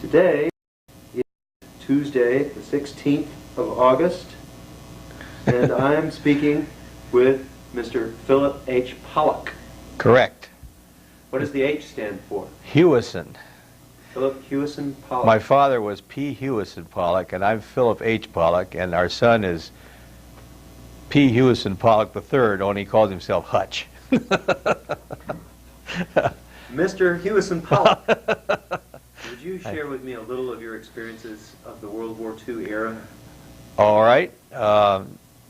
Today is Tuesday, the 16th of August, and I'm speaking with Mr. Philip H. Pollock. Correct. What does the H stand for? Hewison. Philip Hewison Pollock. My father was P. Hewison Pollock, and I'm Philip H. Pollock, and our son is P. Hewison Pollock III, only he calls himself Hutch. Mr. Hewison Pollock, would you share with me a little of your experiences of the World War II era? All right.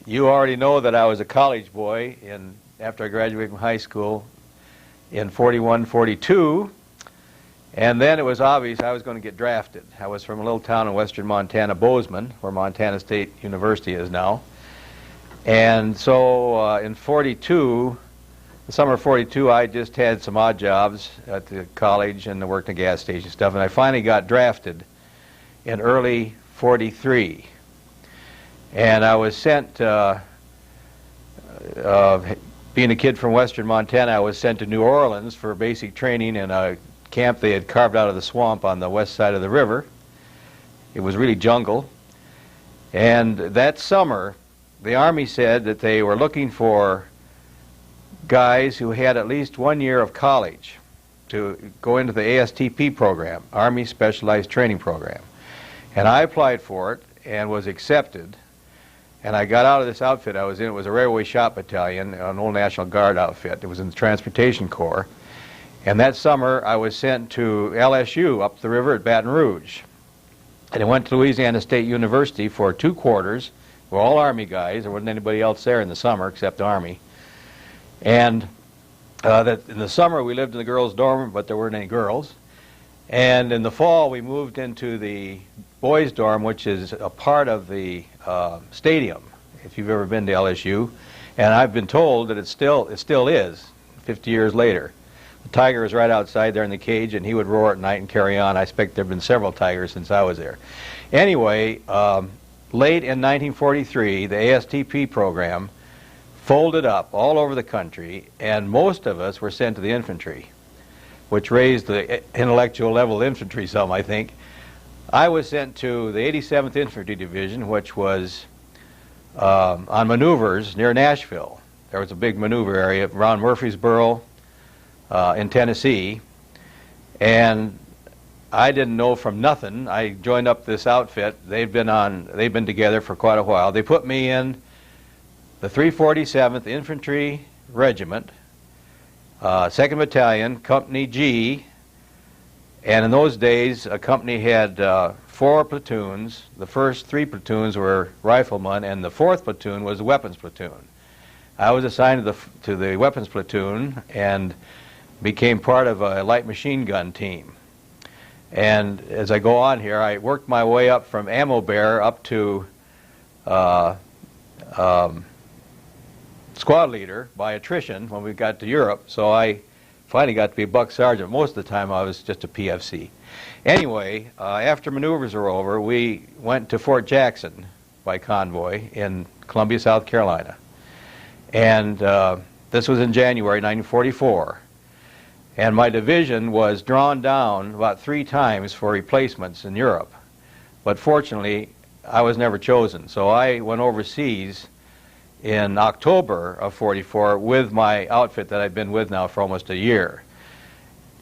You already know that I was a college boy after I graduated from high school in 41, 42, and then it was obvious I was going to get drafted. I was from a little town in western Montana, Bozeman, where Montana State University is now. And so in 42, the summer of 42, I just had some odd jobs at the college and worked in gas station stuff, and I finally got drafted in early 43. And I was sent, being a kid from western Montana, I was sent to New Orleans for basic training in a camp they had carved out of the swamp on the west side of the river. It was really jungle. And that summer, the Army said that they were looking for guys who had at least 1 year of college to go into the ASTP program, Army Specialized Training Program. And I applied for it and was accepted. And I got out of this outfit I was in. It was a railway shop battalion, an old National Guard outfit. It was in the Transportation Corps. And that summer I was sent to LSU up the river at Baton Rouge. And I went to Louisiana State University for 2 quarters. We're all Army guys. There wasn't anybody else there in the summer except the Army. And in the summer we lived in the girls' dorm, but there weren't any girls. And in the fall we moved into the boys' dorm, which is a part of the stadium, if you've ever been to LSU. And I've been told that it still is, 50 years later. The tiger is right outside there in the cage, and he would roar at night and carry on. I expect there have been several tigers since I was there. Anyway, late in 1943, the ASTP program folded up all over the country, and most of us were sent to the infantry, which raised the intellectual level of infantry some, I think. I was sent to the 87th Infantry Division, which was on maneuvers near Nashville. There was a big maneuver area around Murfreesboro in Tennessee, and I didn't know from nothing. I joined up this outfit. They've been together for quite a while. They put me in the 347th Infantry Regiment, 2nd Battalion, Company G, and in those days a company had 4 platoons. The first 3 platoons were riflemen, and the 4th platoon was the weapons platoon. I was assigned to the weapons platoon and became part of a light machine gun team. And as I go on here, I worked my way up from ammo bearer up to squad leader by attrition when we got to Europe, so I finally got to be a buck sergeant. Most of the time I was just a PFC. Anyway, after maneuvers were over, we went to Fort Jackson by convoy in Columbia, South Carolina. And this was in January 1944. And my division was drawn down about 3 times for replacements in Europe. But fortunately, I was never chosen. So I went overseas in October of 44 with my outfit that I've been with now for almost a year.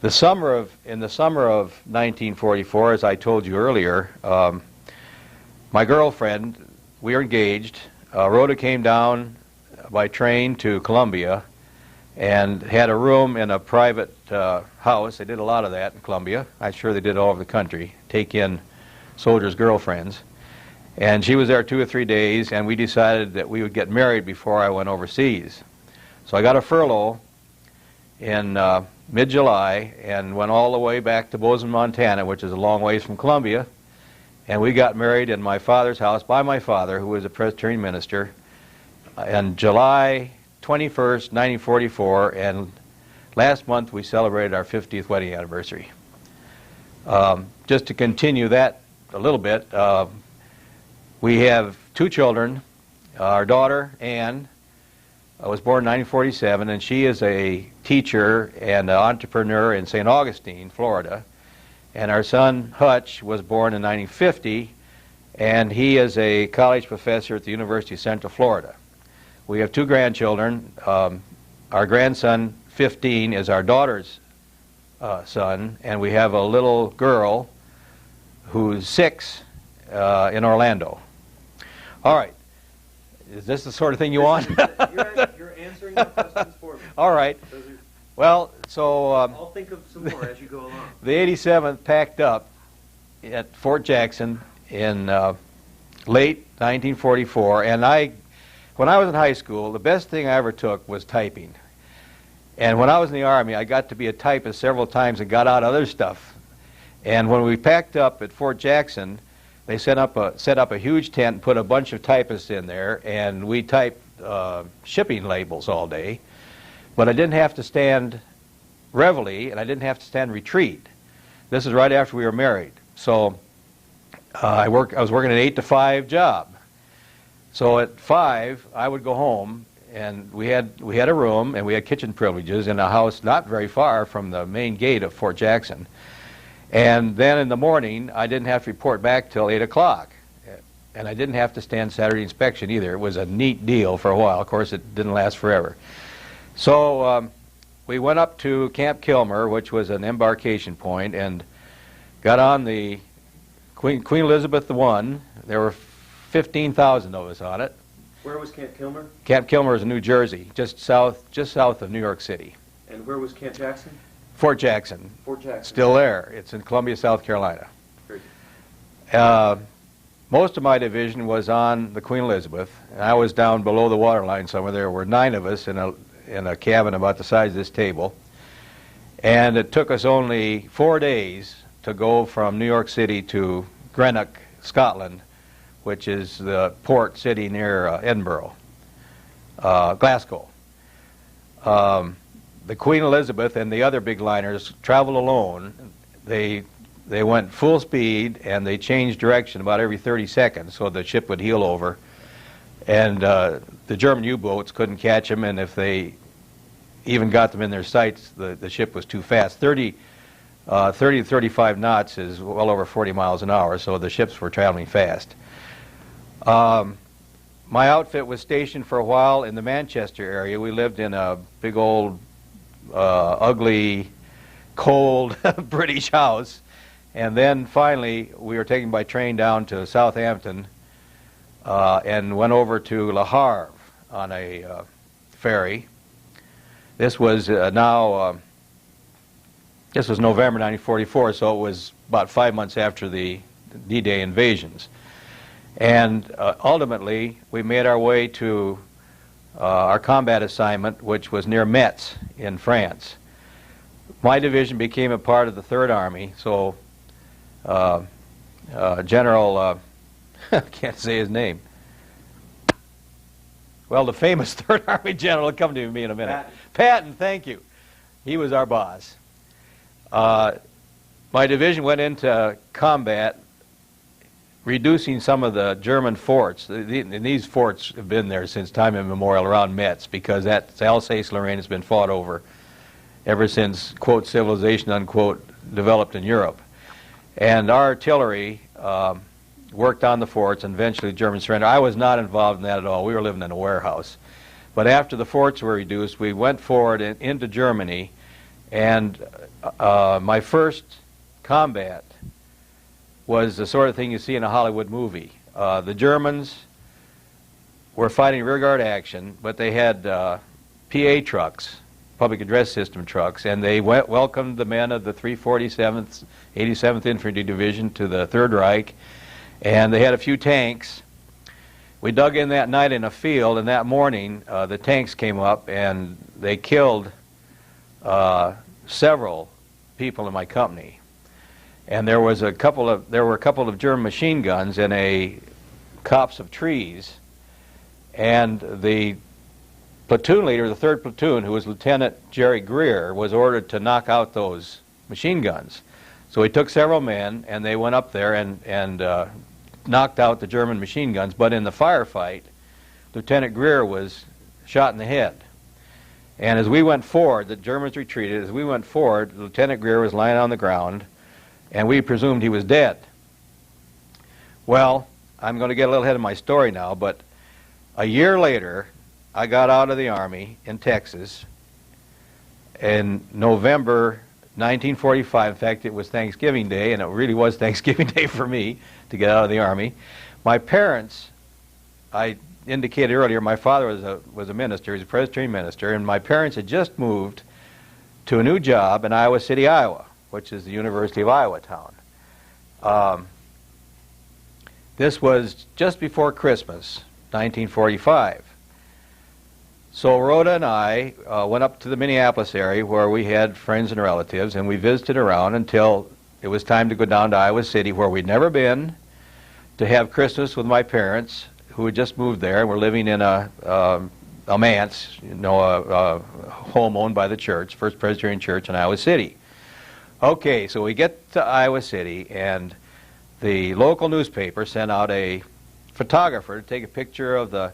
In the summer of 1944, as I told you earlier, my girlfriend, we were engaged. Rhoda came down by train to Columbia and had a room in a private house. They did a lot of that in Columbia. I'm sure they did all over the country, take in soldiers' girlfriends. And she was there 2 or 3 days, and we decided that we would get married before I went overseas. So I got a furlough in mid-July and went all the way back to Bozeman, Montana, which is a long ways from Columbia. And we got married in my father's house by my father, who was a Presbyterian minister, on July 21st, 1944, and last month we celebrated our 50th wedding anniversary. Just to continue that a little bit, we have 2 children. Our daughter, Ann, was born in 1947, and she is a teacher and an entrepreneur in St. Augustine, Florida. And our son, Hutch, was born in 1950, and he is a college professor at the University of Central Florida. We have 2 grandchildren. Our grandson, 15, is our daughter's son, and we have a little girl who's 6 in Orlando. All right. Is this the sort of thing you want? You're answering the questions for me. All right. Well, so I'll think of some more as you go along. the 87th packed up at Fort Jackson in late 1944, and when I was in high school, the best thing I ever took was typing. And when I was in the Army, I got to be a typist several times and got out other stuff. And when we packed up at Fort Jackson, they set up a huge tent and put a bunch of typists in there, and we typed shipping labels all day. But I didn't have to stand reveille, and I didn't have to stand retreat. This is right after we were married. So I was working an 8 to 5 job. So at 5, I would go home, and we had a room, and we had kitchen privileges in a house not very far from the main gate of Fort Jackson. And then in the morning, I didn't have to report back till 8 o'clock. And I didn't have to stand Saturday inspection either. It was a neat deal for a while. Of course, it didn't last forever. So we went up to Camp Kilmer, which was an embarkation point, and got on the Queen Elizabeth I. There were 15,000 of us on it. Where was Camp Kilmer? Camp Kilmer is in New Jersey, just south of New York City. And where was Camp Jackson? Fort Jackson. Fort Jackson. Still there. It's in Columbia, South Carolina. Great. Most of my division was on the Queen Elizabeth, and I was down below the waterline somewhere. There were 9 of us in a cabin about the size of this table. And it took us only 4 days to go from New York City to Greenock, Scotland, which is the port city near Edinburgh, Glasgow. The Queen Elizabeth and the other big liners traveled alone. They went full speed, and they changed direction about every 30 seconds so the ship would heel over. And the German U-boats couldn't catch them, and if they even got them in their sights, the ship was too fast. 30 to 35 knots is well over 40 miles an hour, so the ships were traveling fast. My outfit was stationed for a while in the Manchester area. We lived in a big old, ugly, cold British house. And then finally, we were taken by train down to Southampton and went over to Le Havre on a ferry. This was November 1944, so it was about 5 months after the D-Day invasions. And ultimately, we made our way to our combat assignment, which was near Metz in France. My division became a part of the Third Army, so General, I can't say his name. Well, the famous Third Army general will come to me in a minute. Patton, thank you. He was our boss. My division went into combat reducing some of the German forts. And these forts have been there since time immemorial around Metz, because that Alsace-Lorraine has been fought over ever since, quote, civilization, unquote, developed in Europe. And our artillery worked on the forts, and eventually the Germans surrendered. I was not involved in that at all. We were living in a warehouse. But after the forts were reduced, we went forward into Germany, and my first combat was the sort of thing you see in a Hollywood movie. The Germans were fighting rearguard action, but they had PA trucks, public address system trucks, and they welcomed the men of the 347th, 87th Infantry Division to the Third Reich, and they had a few tanks. We dug in that night in a field, and that morning the tanks came up, and they killed several people in my company. And there were a couple of German machine guns in a copse of trees, and the platoon leader, the 3rd Platoon, who was Lieutenant Jerry Greer, was ordered to knock out those machine guns. So he took several men, and they went up there and knocked out the German machine guns. But in the firefight, Lieutenant Greer was shot in the head. And as we went forward, the Germans retreated. As we went forward, Lieutenant Greer was lying on the ground, and we presumed he was dead. Well, I'm going to get a little ahead of my story now, but a year later, I got out of the Army in Texas in November 1945. In fact, it was Thanksgiving Day, and it really was Thanksgiving Day for me to get out of the Army. My parents, I indicated earlier, my father was a minister, he was a Presbyterian minister, and my parents had just moved to a new job in Iowa City, Iowa, which is the University of Iowa town. This was just before Christmas, 1945. So Rhoda and I went up to the Minneapolis area where we had friends and relatives, and we visited around until it was time to go down to Iowa City, where we'd never been, to have Christmas with my parents, who had just moved there and were living in a manse, a home owned by the church, First Presbyterian Church in Iowa City. Okay, so we get to Iowa City, and the local newspaper sent out a photographer to take a picture of the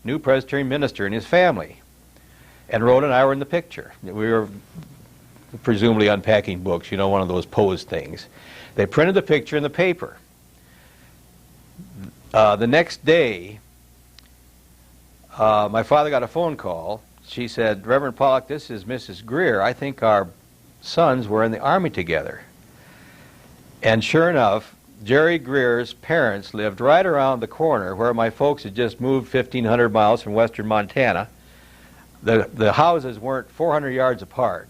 new Presbyterian minister and his family. And Rhoda and I were in the picture. We were presumably unpacking books, one of those pose things. They printed the picture in the paper. The next day, my father got a phone call. She said, "Reverend Pollock, this is Mrs. Greer. I think our sons were in the Army together." And sure enough, Jerry Greer's parents lived right around the corner where my folks had just moved 1,500 miles from western Montana. The houses weren't 400 yards apart.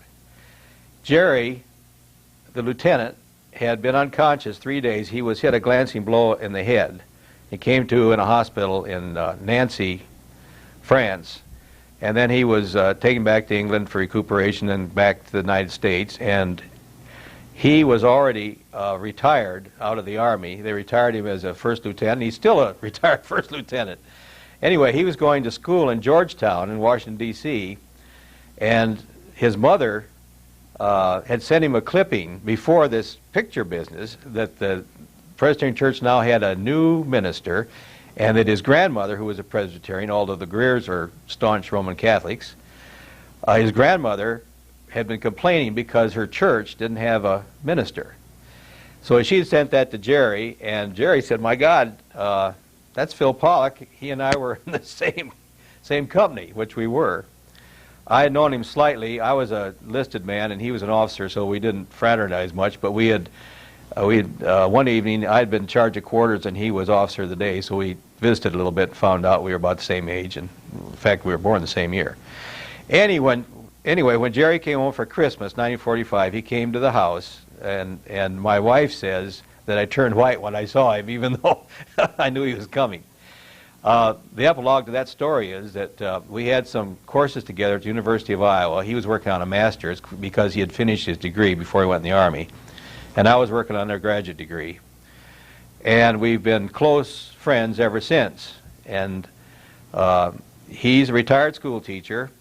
Jerry, the lieutenant, had been unconscious 3 days. He was hit a glancing blow in the head. He came to in a hospital in Nancy, France. And then he was taken back to England for recuperation and back to the United States. And he was already retired out of the Army. They retired him as a first lieutenant. He's still a retired first lieutenant. Anyway, he was going to school in Georgetown in Washington, D.C., and his mother had sent him a clipping before this picture business that the Presbyterian Church now had a new minister, and that his grandmother, who was a Presbyterian, although the Greers are staunch Roman Catholics, his grandmother had been complaining because her church didn't have a minister. So she sent that to Jerry, and Jerry said, "My God, that's Phil Pollock. He and I were in the same company," which we were. I had known him slightly. I was a listed man, and he was an officer, so we didn't fraternize much. But we had one evening, I had been in charge of quarters, and he was officer of the day, so we visited a little bit and found out we were about the same age, and in fact, we were born the same year. Anyway, when Jerry came home for Christmas, 1945, he came to the house, and my wife says that I turned white when I saw him, even though I knew he was coming. The epilogue to that story is that we had some courses together at the University of Iowa. He was working on a master's because he had finished his degree before he went in the Army, and I was working on a graduate degree. And we've been close friends ever since. And he's a retired school teacher,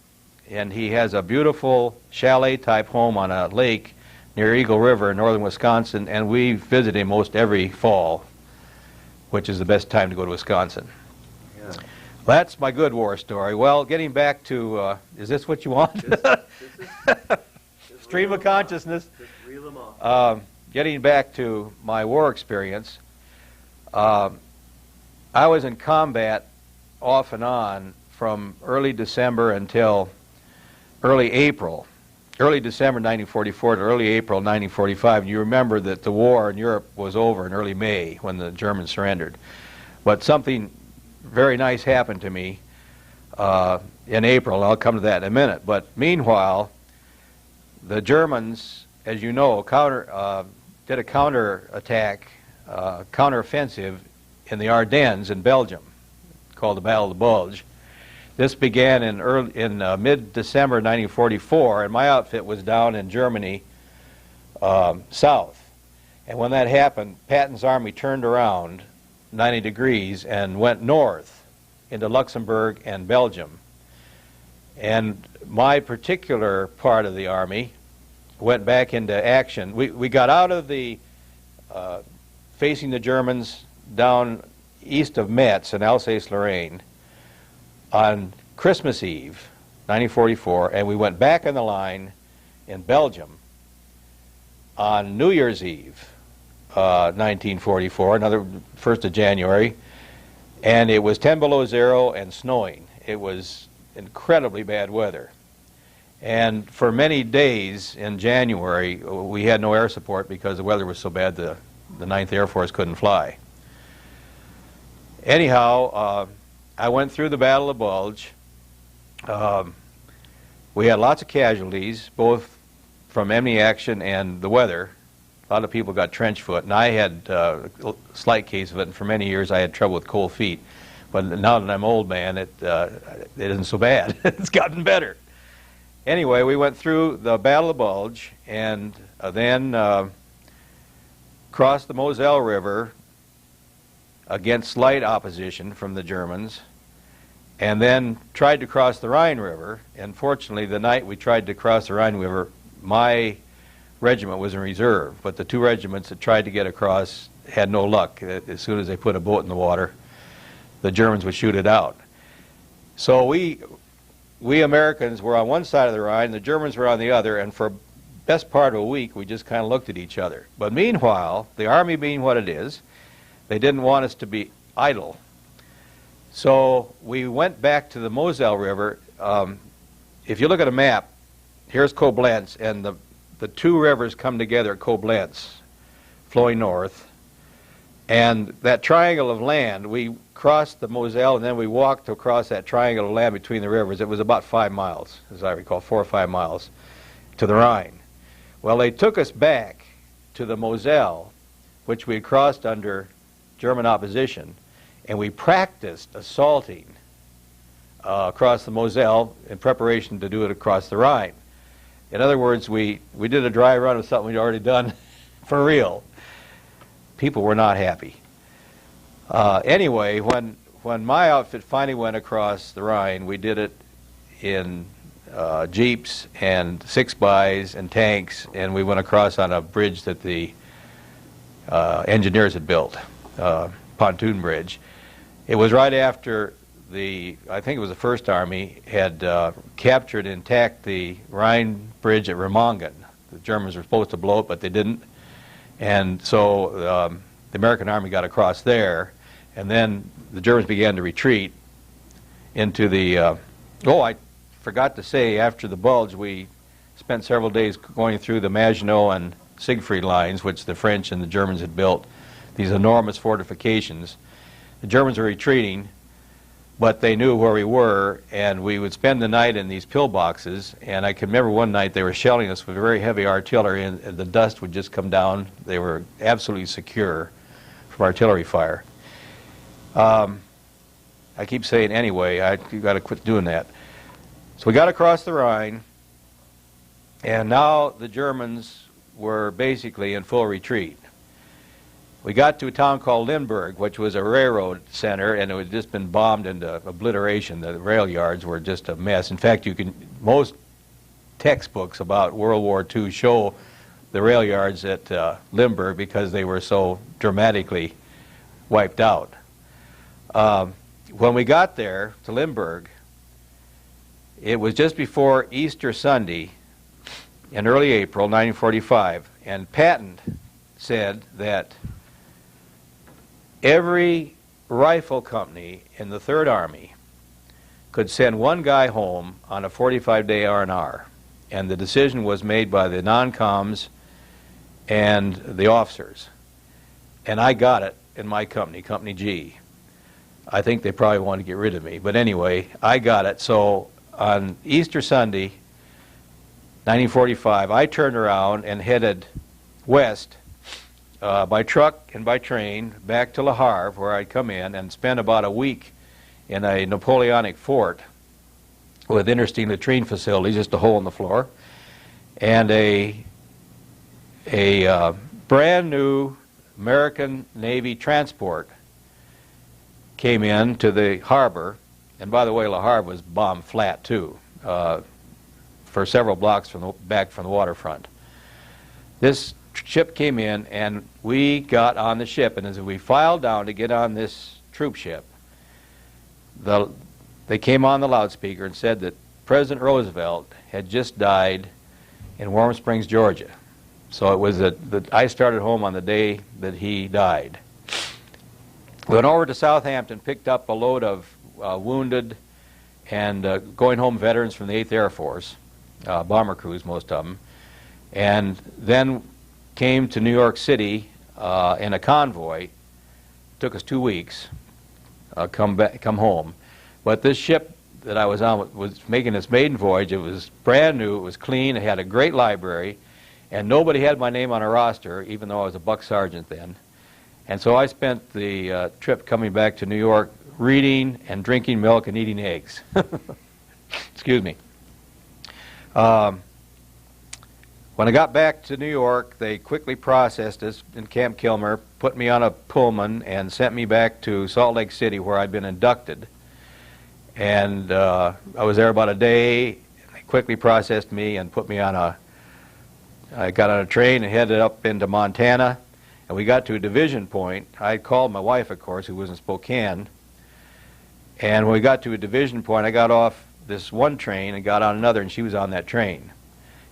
and he has a beautiful chalet-type home on a lake near Eagle River in northern Wisconsin, and we visit him most every fall, which is the best time to go to Wisconsin. Yeah. That's my good war story. Well, getting back to, is this what you want? Stream of consciousness. Just reel them off. Getting back to my war experience, I was in combat off and on from early December until early April. Early December 1944 to early April 1945. And you remember that the war in Europe was over in early May when the Germans surrendered. But something very nice happened to me in April, and I'll come to that in a minute. But meanwhile, the Germans, as you know, did a counterattack, counteroffensive in the Ardennes in Belgium, called the Battle of the Bulge. This began in mid-December 1944, and my outfit was down in Germany south. And when that happened, Patton's army turned around 90 degrees and went north into Luxembourg and Belgium. And my particular part of the army went back into action. We got out of the facing the Germans down east of Metz in Alsace-Lorraine on Christmas Eve, 1944, and we went back on the line in Belgium on New Year's Eve, 1944, another 1st of January, and it was 10 below zero and snowing. It was incredibly bad weather. And for many days in January, we had no air support because the weather was so bad the 9th Air Force couldn't fly. Anyhow, I went through the Battle of Bulge. We had lots of casualties, both from enemy action and the weather. A lot of people got trench foot, and I had a slight case of it, and for many years I had trouble with cold feet. But now that I'm old, man, it isn't so bad. It's gotten better. Anyway, we went through the Battle of Bulge, and then crossed the Moselle River against slight opposition from the Germans, and then tried to cross the Rhine River. And fortunately, the night we tried to cross the Rhine River, my regiment was in reserve, but the 2 regiments that tried to get across had no luck. As soon as they put a boat in the water, the Germans would shoot it out. So we Americans were on one side of the Rhine, the Germans were on the other, and for the best part of a week we just kind of looked at each other. But meanwhile, the Army being what it is, they didn't want us to be idle. So we went back to the Moselle River. If you look at a map, here's Koblenz, and the 2 rivers come together at Koblenz, flowing north. And that triangle of land, we crossed the Moselle, and then we walked across that triangle of land between the rivers. It was about 5 miles, as I recall, 4 or 5 miles to the Rhine. Well, they took us back to the Moselle, which we crossed under German opposition, and we practiced assaulting across the Moselle in preparation to do it across the Rhine. In other words, we did a dry run of something we'd already done for real. People were not happy. Anyway, when my outfit finally went across the Rhine, we did it in jeeps and 6x and tanks, and we went across on a bridge that the engineers had built, pontoon bridge. It was right after I think it was the First Army had captured intact the Rhine bridge at Remagen. The Germans were supposed to blow it, but they didn't. And so the American Army got across there, and then the Germans began to retreat into the... I forgot to say, after the Bulge, we spent several days going through the Maginot and Siegfried lines, which the French and the Germans had built, these enormous fortifications. The Germans were retreating, but they knew where we were, and we would spend the night in these pillboxes. And I can remember one night they were shelling us with very heavy artillery, and the dust would just come down. They were absolutely secure from artillery fire. I keep saying anyway, you've got to quit doing that. So we got across the Rhine, and now the Germans were basically in full retreat. We got to a town called Limburg, which was a railroad center, and it had just been bombed into obliteration. The rail yards were just a mess. In fact, most textbooks about World War II show the rail yards at Limburg because they were so dramatically wiped out. When we got there to Limburg, it was just before Easter Sunday in early April 1945, and Patton said that every rifle company in the Third Army could send one guy home on a 45-day R&R, and the decision was made by the non-coms and the officers. And I got it in my company, Company G. I think they probably wanted to get rid of me, but anyway, I got it. So on Easter Sunday, 1945, I turned around and headed west by truck and by train back to Le Havre, where I'd come in and spent about a week in a Napoleonic fort with interesting latrine facilities, just a hole in the floor, and a brand new American Navy transport came in to the harbor. And by the way, Le Havre was bombed flat too, for several blocks back from the waterfront. This ship came in, and we got on the ship, and as we filed down to get on this troop ship, they came on the loudspeaker and said that President Roosevelt had just died in Warm Springs, Georgia. So it was that I started home on the day that he died. We went over to Southampton, picked up a load of wounded and going home veterans from the 8th Air Force, bomber crews, most of them, and then came to New York City in a convoy. Took us 2 weeks, come home. But this ship that I was on was making its maiden voyage. It was brand new, it was clean, it had a great library, and nobody had my name on a roster, even though I was a buck sergeant then. And so I spent the trip coming back to New York reading and drinking milk and eating eggs. Excuse me. When I got back to New York, they quickly processed us in Camp Kilmer, put me on a Pullman, and sent me back to Salt Lake City, where I'd been inducted. And I was there about a day, and they quickly processed me and put me on I got on a train and headed up into Montana. And we got to a division point. I called my wife, of course, who was in Spokane. And when we got to a division point, I got off this one train and got on another, and she was on that train.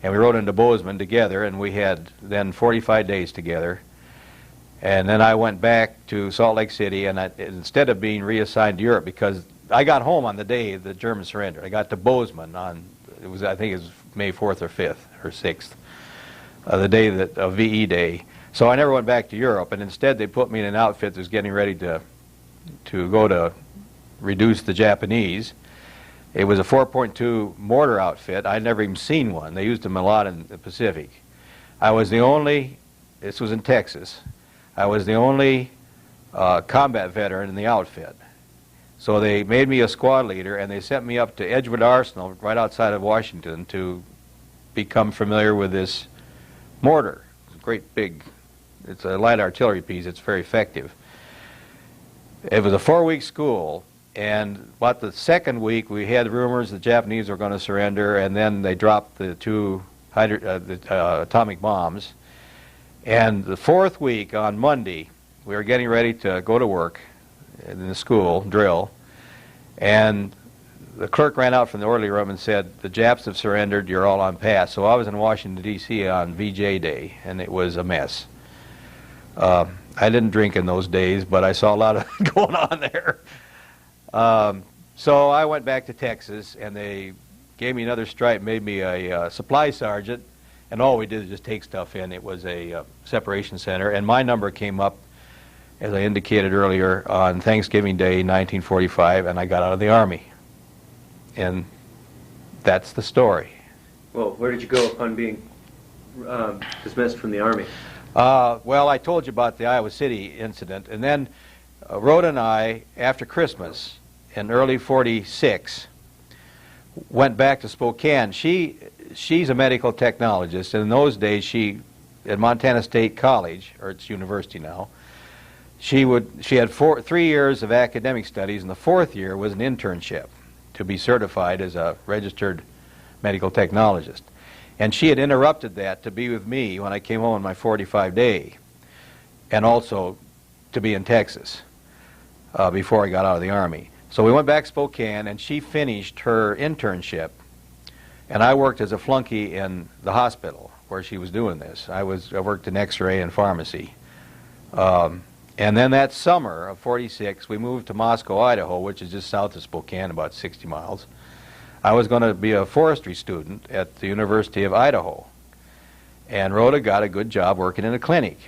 And we rode into Bozeman together, and we had then 45 days together. And then I went back to Salt Lake City, and instead of being reassigned to Europe, because I got home on the day the Germans surrendered. I got to Bozeman on, I think it was May 4th or 5th or 6th, the day of VE Day. So I never went back to Europe, and instead they put me in an outfit that was getting ready to go to reduce the Japanese. It was a 4.2 mortar outfit. I'd never even seen one. They used them a lot in the Pacific. I was the only, this was in Texas, I was the only combat veteran in the outfit. So they made me a squad leader, and they sent me up to Edgewood Arsenal right outside of Washington to become familiar with this mortar. It's a great big, it's a light artillery piece. It's very effective. It was a 4-week school, and about the second week we had rumors the Japanese were going to surrender, and then they dropped the two atomic bombs. And the 4th week, on Monday, we were getting ready to go to work in the school drill, and the clerk ran out from the orderly room and said, "The Japs have surrendered, you're all on pass." So I was in Washington, D.C. on VJ Day, and it was a mess. I didn't drink in those days, but I saw a lot of going on there. So I went back to Texas, and they gave me another stripe, made me a supply sergeant, and all we did was just take stuff in. It was a separation center, and my number came up, as I indicated earlier, on Thanksgiving Day, 1945, and I got out of the Army. And that's the story. Well, where did you go upon being dismissed from the Army? Well, I told you about the Iowa City incident, and then Rhoda and I, after Christmas in early '46, went back to Spokane. She's a medical technologist, and in those days at Montana State College, or it's university now, she had 3 years of academic studies, and the 4th year was an internship to be certified as a registered medical technologist. And she had interrupted that to be with me when I came home on my 45 day, and also to be in Texas before I got out of the Army. So we went back to Spokane, and she finished her internship, and I worked as a flunky in the hospital where she was doing this. I worked in X-ray and pharmacy. And then that summer of '46, we moved to Moscow, Idaho, which is just south of Spokane, about 60 miles. I was going to be a forestry student at the University of Idaho. And Rhoda got a good job working in a clinic.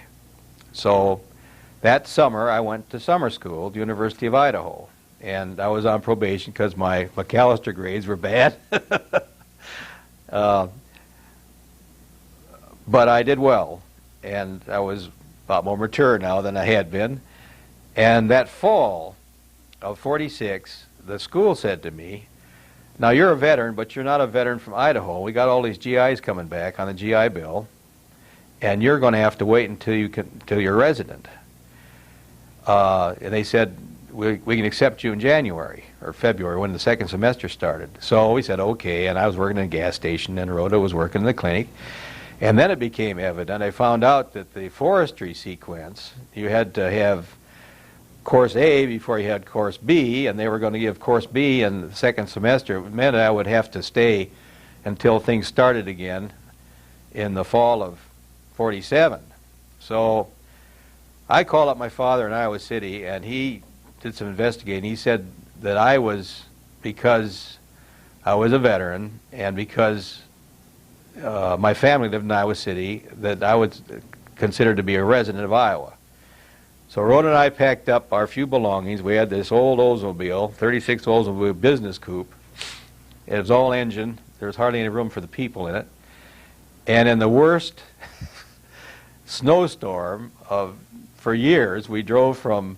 So that summer, I went to summer school at the University of Idaho. And I was on probation because my McAllister grades were bad. But I did well, and I was a lot more mature now than I had been. And that fall of '46, the school said to me, "Now you're a veteran, but you're not a veteran from Idaho. We got all these GIs coming back on the GI Bill, and you're going to have to wait until you're resident." And they said, we can accept you in January or February when the second semester started. So we said, okay, and I was working in a gas station, and Rhoda was working in the clinic. And then it became evident. I found out that the forestry sequence, you had to have course A before you had course B, and they were going to give course B in the second semester. It meant I would have to stay until things started again in the fall of 47. So I called up my father in Iowa City, and he did some investigating. He said that I was, because I was a veteran and because my family lived in Iowa City, that I was considered to be a resident of Iowa. So Rhoda and I packed up our few belongings. We had this old Oldsmobile, 36 Oldsmobile business coupe. It was all engine. There was hardly any room for the people in it. And in the worst snowstorm for years, we drove from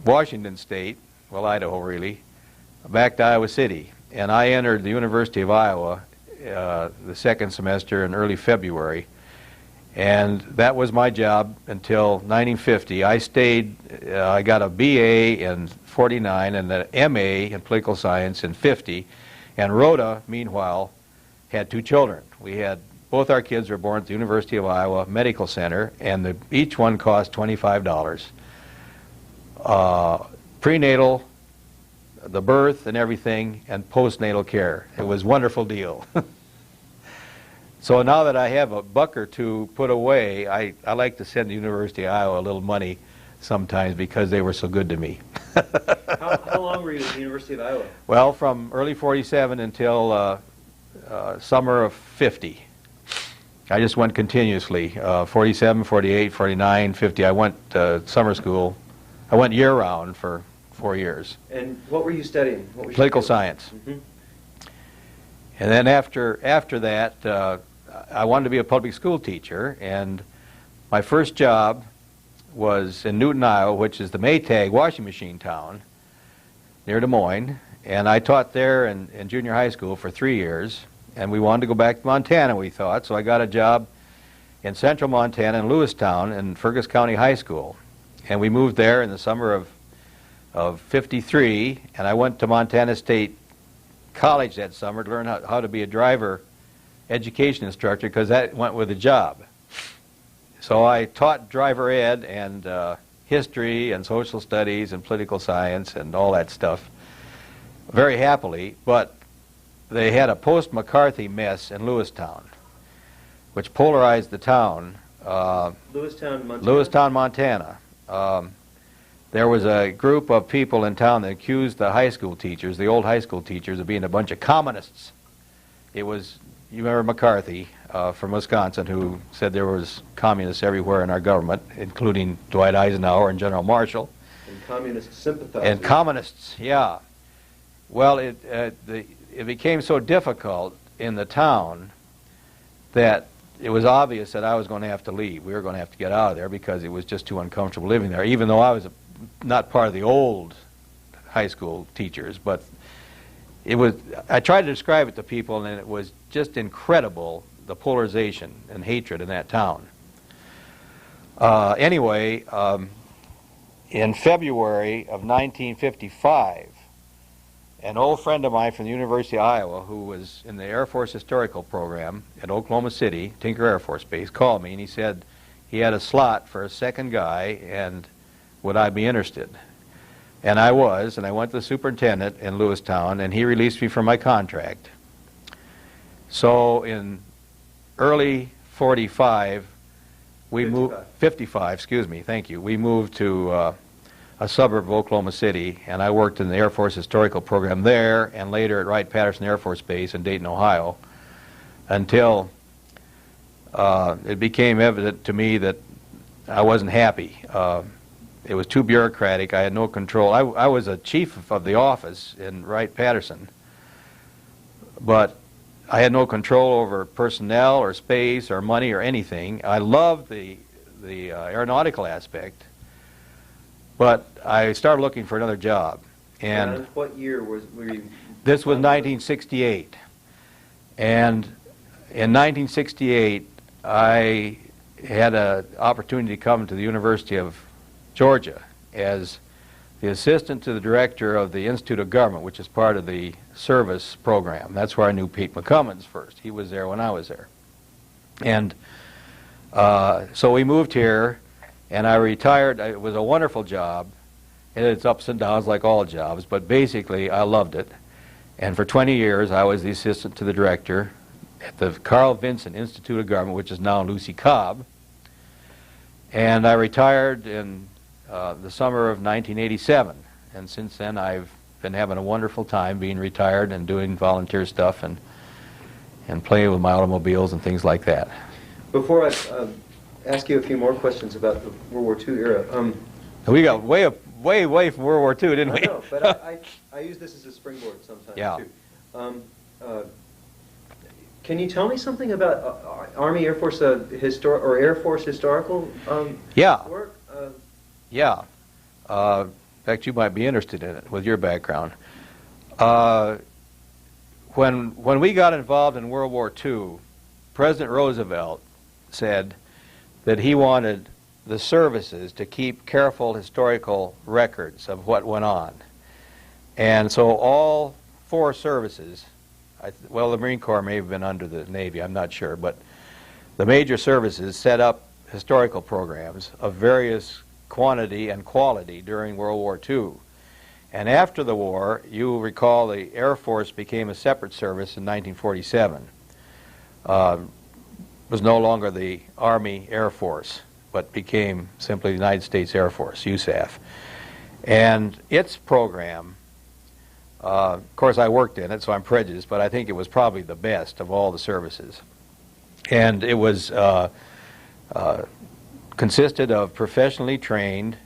Washington State, well, Idaho really, back to Iowa City. And I entered the University of Iowa the second semester in early February. And that was my job until 1950. I stayed, I got a BA in 49 and an MA in political science in 50. And Rhoda, meanwhile, had 2 children. We had, both our kids were born at the University of Iowa Medical Center, and each one cost $25. Prenatal, the birth and everything, and postnatal care. It was a wonderful deal. So now that I have a buck or two put away, I like to send the University of Iowa a little money sometimes because they were so good to me. How long were you at the University of Iowa? Well, from early 47 until summer of 50. I just went continuously, 47, 48, 49, 50. I went summer school. I went year-round for 4 years. And what were you studying? What was Political science. Mm-hmm. And then after that, I wanted to be a public school teacher, and my first job was in Newton, Iowa, which is the Maytag washing machine town near Des Moines, and I taught there in junior high school for 3 years, and we wanted to go back to Montana, we thought, so I got a job in central Montana in Lewistown in Fergus County High School, and we moved there in the summer of 53, and I went to Montana State College that summer to learn how to be a driver education instructor, because that went with the job. So I taught driver ed and history and social studies and political science and all that stuff very happily, but they had a post-McCarthy mess in Lewistown, which polarized the town. Lewistown, Montana? Lewistown, Montana. There was a group of people in town that accused the high school teachers, the old high school teachers, of being a bunch of communists. It was, you remember McCarthy from Wisconsin, who said there was communists everywhere in our government, including Dwight Eisenhower and General Marshall. And communist sympathizers. And communists, yeah. Well, it became so difficult in the town that it was obvious that I was going to have to leave. We were going to have to get out of there because it was just too uncomfortable living there, even though I was not part of the old high school teachers. But it was, I tried to describe it to people, and it was just incredible, the polarization and hatred in that town. Anyway, in February of 1955, an old friend of mine from the University of Iowa, who was in the Air Force Historical Program at Oklahoma City, Tinker Air Force Base, called me, and he said he had a slot for a second guy, and would I be interested? And I was, and I went to the superintendent in Lewistown, and he released me from my contract. So in early 45, we moved, 55, excuse me, thank you, we moved to a suburb of Oklahoma City, and I worked in the Air Force Historical Program there, and later at Wright-Patterson Air Force Base in Dayton, Ohio, until it became evident to me that I wasn't happy. It was too bureaucratic. I had no control. I was a chief of the office in Wright-Patterson, but I had no control over personnel or space or money or anything. I loved the aeronautical aspect, but I started looking for another job. And what year were you? This was 1968. And in 1968, I had an opportunity to come to the University of Georgia as the assistant to the director of the Institute of Government, which is part of the service program. That's where I knew Pete McCummins first. He was there when I was there. And so we moved here, and I retired. It was a wonderful job. It had its ups and downs like all jobs, but basically I loved it. And for 20 years I was the assistant to the director at the Carl Vinson Institute of Government, which is now Lucy Cobb. And I retired in the summer of 1987. And since then, I've been having a wonderful time being retired and doing volunteer stuff and playing with my automobiles and things like that. Before I ask you a few more questions about the World War II era. We got way away from World War II, didn't we? I know, but I use this as a springboard sometimes, yeah. too. Can you tell me something about Army Air Force Air Force historical yeah. work? Yeah. In fact, you might be interested in it with your background. When we got involved in World War II, President Roosevelt said that he wanted the services to keep careful historical records of what went on. And so all four services, well, the Marine Corps may have been under the Navy, I'm not sure, but the major services set up historical programs of various quantity and quality during World War II. And after the war, you will recall the Air Force became a separate service in 1947. It was no longer the Army Air Force, but became simply the United States Air Force, USAF. And its program, of course I worked in it, so I'm prejudiced, but I think it was probably the best of all the services. And it was consisted of professionally trained,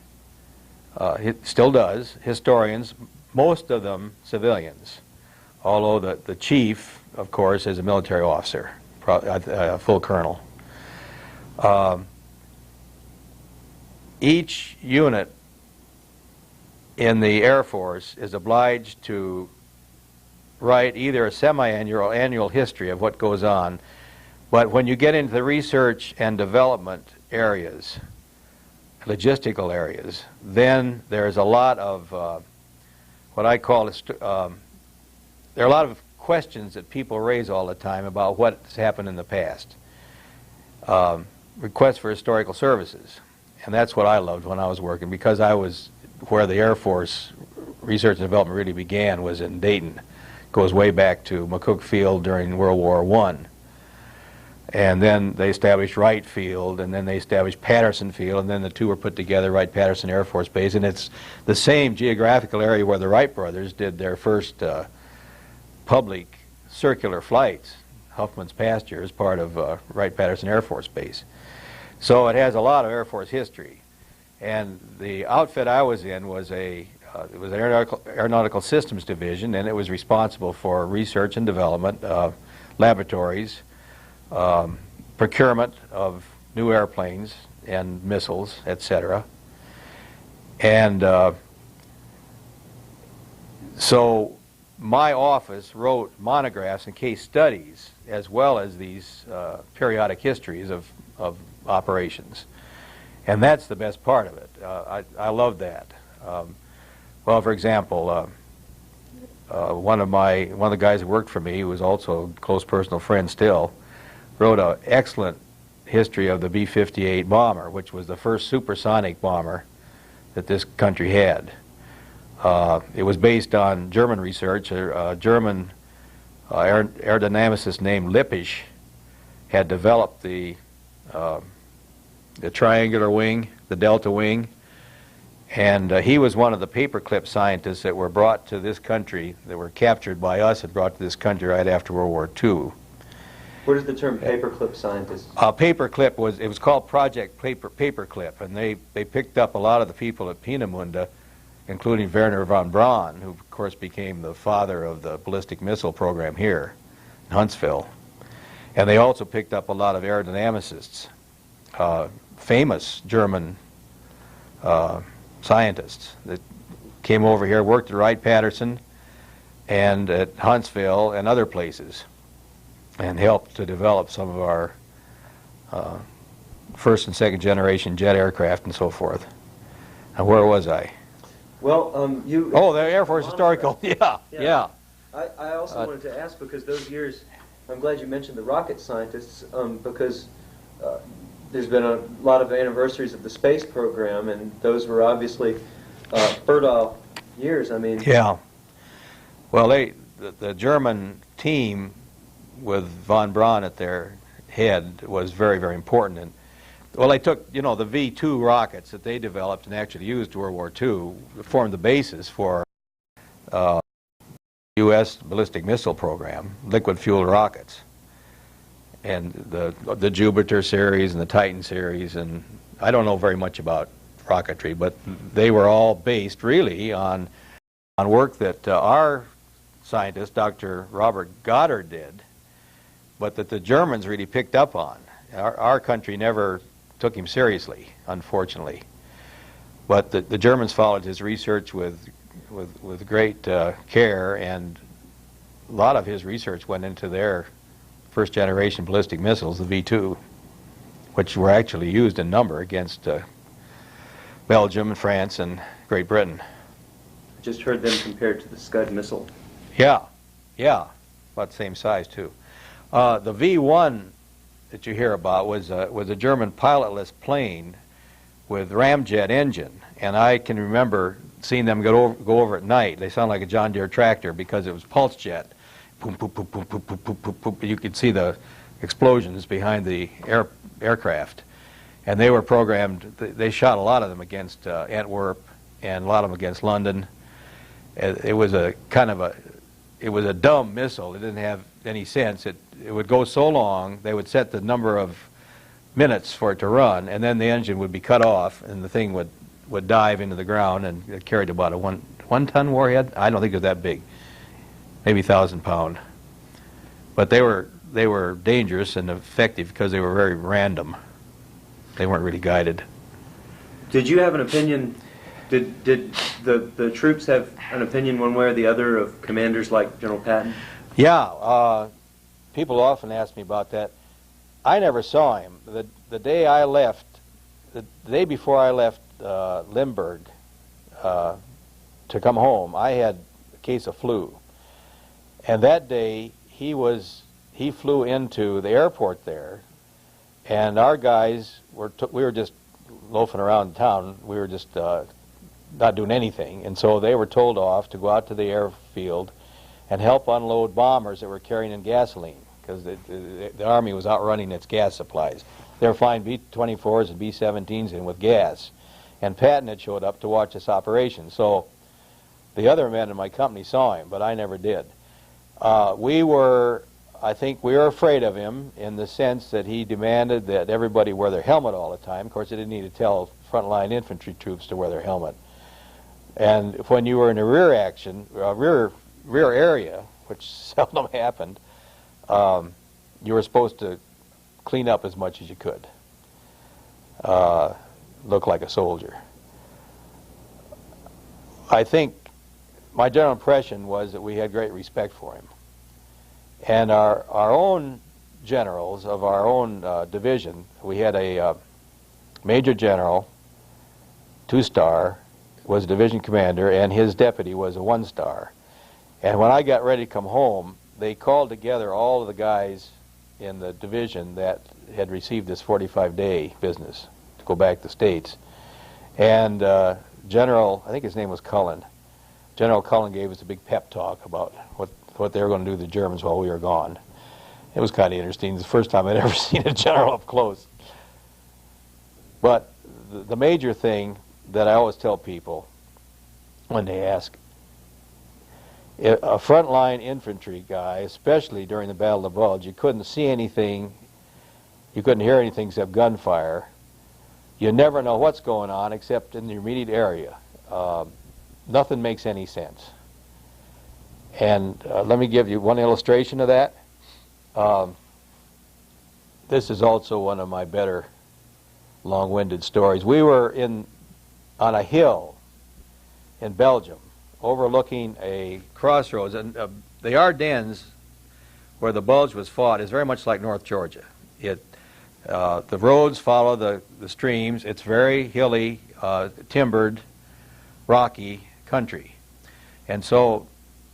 it still does, historians, most of them civilians, although the chief, of course, is a military officer, a full colonel. Each unit in the Air Force is obliged to write either a semi-annual or annual history of what goes on, but when you get into the research and development areas, logistical areas, then there's a lot of what I call there are a lot of questions that people raise all the time about what's happened in the past. Requests for historical services, and that's what I loved when I was working, because I was where the Air Force research and development really began was in Dayton. It goes way back to McCook Field during World War I. And then they established Wright Field, and then they established Patterson Field, and then the two were put together, Wright-Patterson Air Force Base, and it's the same geographical area where the Wright brothers did their first public circular flights, Huffman's Pasture, as part of Wright-Patterson Air Force Base. So it has a lot of Air Force history. And the outfit I was in was it was an Aeronautical Systems Division, and it was responsible for research and development, laboratories, procurement of new airplanes and missiles, etc. And so my office wrote monographs and case studies as well as these periodic histories of operations. And that's the best part of it. I love that. Well, for example, one of the guys who worked for me, who was also a close personal friend still, wrote an excellent history of the B-58 bomber, which was the first supersonic bomber that this country had. It was based on German research. A German aerodynamicist named Lippisch had developed the triangular wing, the delta wing, and he was one of the paperclip scientists that were brought to this country, that were captured by us and brought to this country right after World War II. What is the term paperclip scientist? Paperclip was called Project Paperclip, and they picked up a lot of the people at Peenemünde, including Werner von Braun, who of course became the father of the ballistic missile program here in Huntsville. And they also picked up a lot of aerodynamicists, famous German scientists that came over here, worked at Wright-Patterson and at Huntsville and other places, and helped to develop some of our first and second generation jet aircraft and so forth. And where was I? Well, you... Oh, the Air Force Historical. Yeah. I also wanted to ask, because those years, I'm glad you mentioned the rocket scientists, because there's been a lot of anniversaries of the space program, and those were obviously fertile years. I mean... Yeah. Well, the German team with von Braun at their head was very, very important. And well, they took, you know, the V-2 rockets that they developed and actually used World War II formed the basis for U.S. ballistic missile program, liquid fueled rockets, and the Jupiter series and the Titan series. And I don't know very much about rocketry, but they were all based really on work that our scientist, Dr. Robert Goddard, did, but that the Germans really picked up on. Our country never took him seriously, unfortunately. But the Germans followed his research with great care, and a lot of his research went into their first-generation ballistic missiles, the V-2, which were actually used in number against Belgium and France and Great Britain. I just heard them compared to the Scud missile. Yeah, about the same size too. The V-1 that you hear about was a German pilotless plane with ramjet engine, and I can remember seeing them go over at night. They sound like a John Deere tractor because it was pulse jet. Boom, boom, boom, boom, boom, boom, boom, boom, boom. You could see the explosions behind the aircraft, and they were programmed. They shot a lot of them against Antwerp and a lot of them against London. It was a it was a dumb missile. It didn't have any sense. It would go so long, they would set the number of minutes for it to run, and then the engine would be cut off, and the thing would dive into the ground, and it carried about a one-ton warhead. I don't think it was that big, maybe 1,000-pound. But they were dangerous and effective because they were very random. They weren't really guided. Did you have an opinion? Did the troops have an opinion one way or the other of commanders like General Patton? Yeah, people often ask me about that. I never saw him. The day I left, the day before I left Limburg to come home, I had a case of flu, and that day he flew into the airport there, and our guys we were just loafing around town. We were just not doing anything, and so they were told off to go out to the airfield and help unload bombers that were carrying in gasoline, because the Army was outrunning its gas supplies. They were flying B-24s and B-17s in with gas, and Patton had showed up to watch this operation. So the other men in my company saw him, but I never did. I think we were afraid of him in the sense that he demanded that everybody wear their helmet all the time. Of course, he didn't need to tell frontline infantry troops to wear their helmet. And when you were in a rear area, which seldom happened, you were supposed to clean up as much as you could, look like a soldier. I think my general impression was that we had great respect for him. And our own generals of our own division, we had a major general, 2-star, was a division commander, and his deputy was a 1-star. And when I got ready to come home, they called together all of the guys in the division that had received this 45-day business to go back to the States. And General, I think his name was Cullen, General Cullen gave us a big pep talk about what they were going to do to the Germans while we were gone. It was kind of interesting. It's the first time I'd ever seen a general up close. But the major thing that I always tell people when they ask, a frontline infantry guy, especially during the Battle of the Bulge, you couldn't see anything, you couldn't hear anything except gunfire. You never know what's going on except in the immediate area. Nothing makes any sense. And let me give you one illustration of that. This is also one of my better long-winded stories. We were on a hill in Belgium overlooking a crossroads, and the Ardennes, where the Bulge was fought, is very much like North Georgia. The roads follow the streams. It's very hilly, timbered, rocky country. And so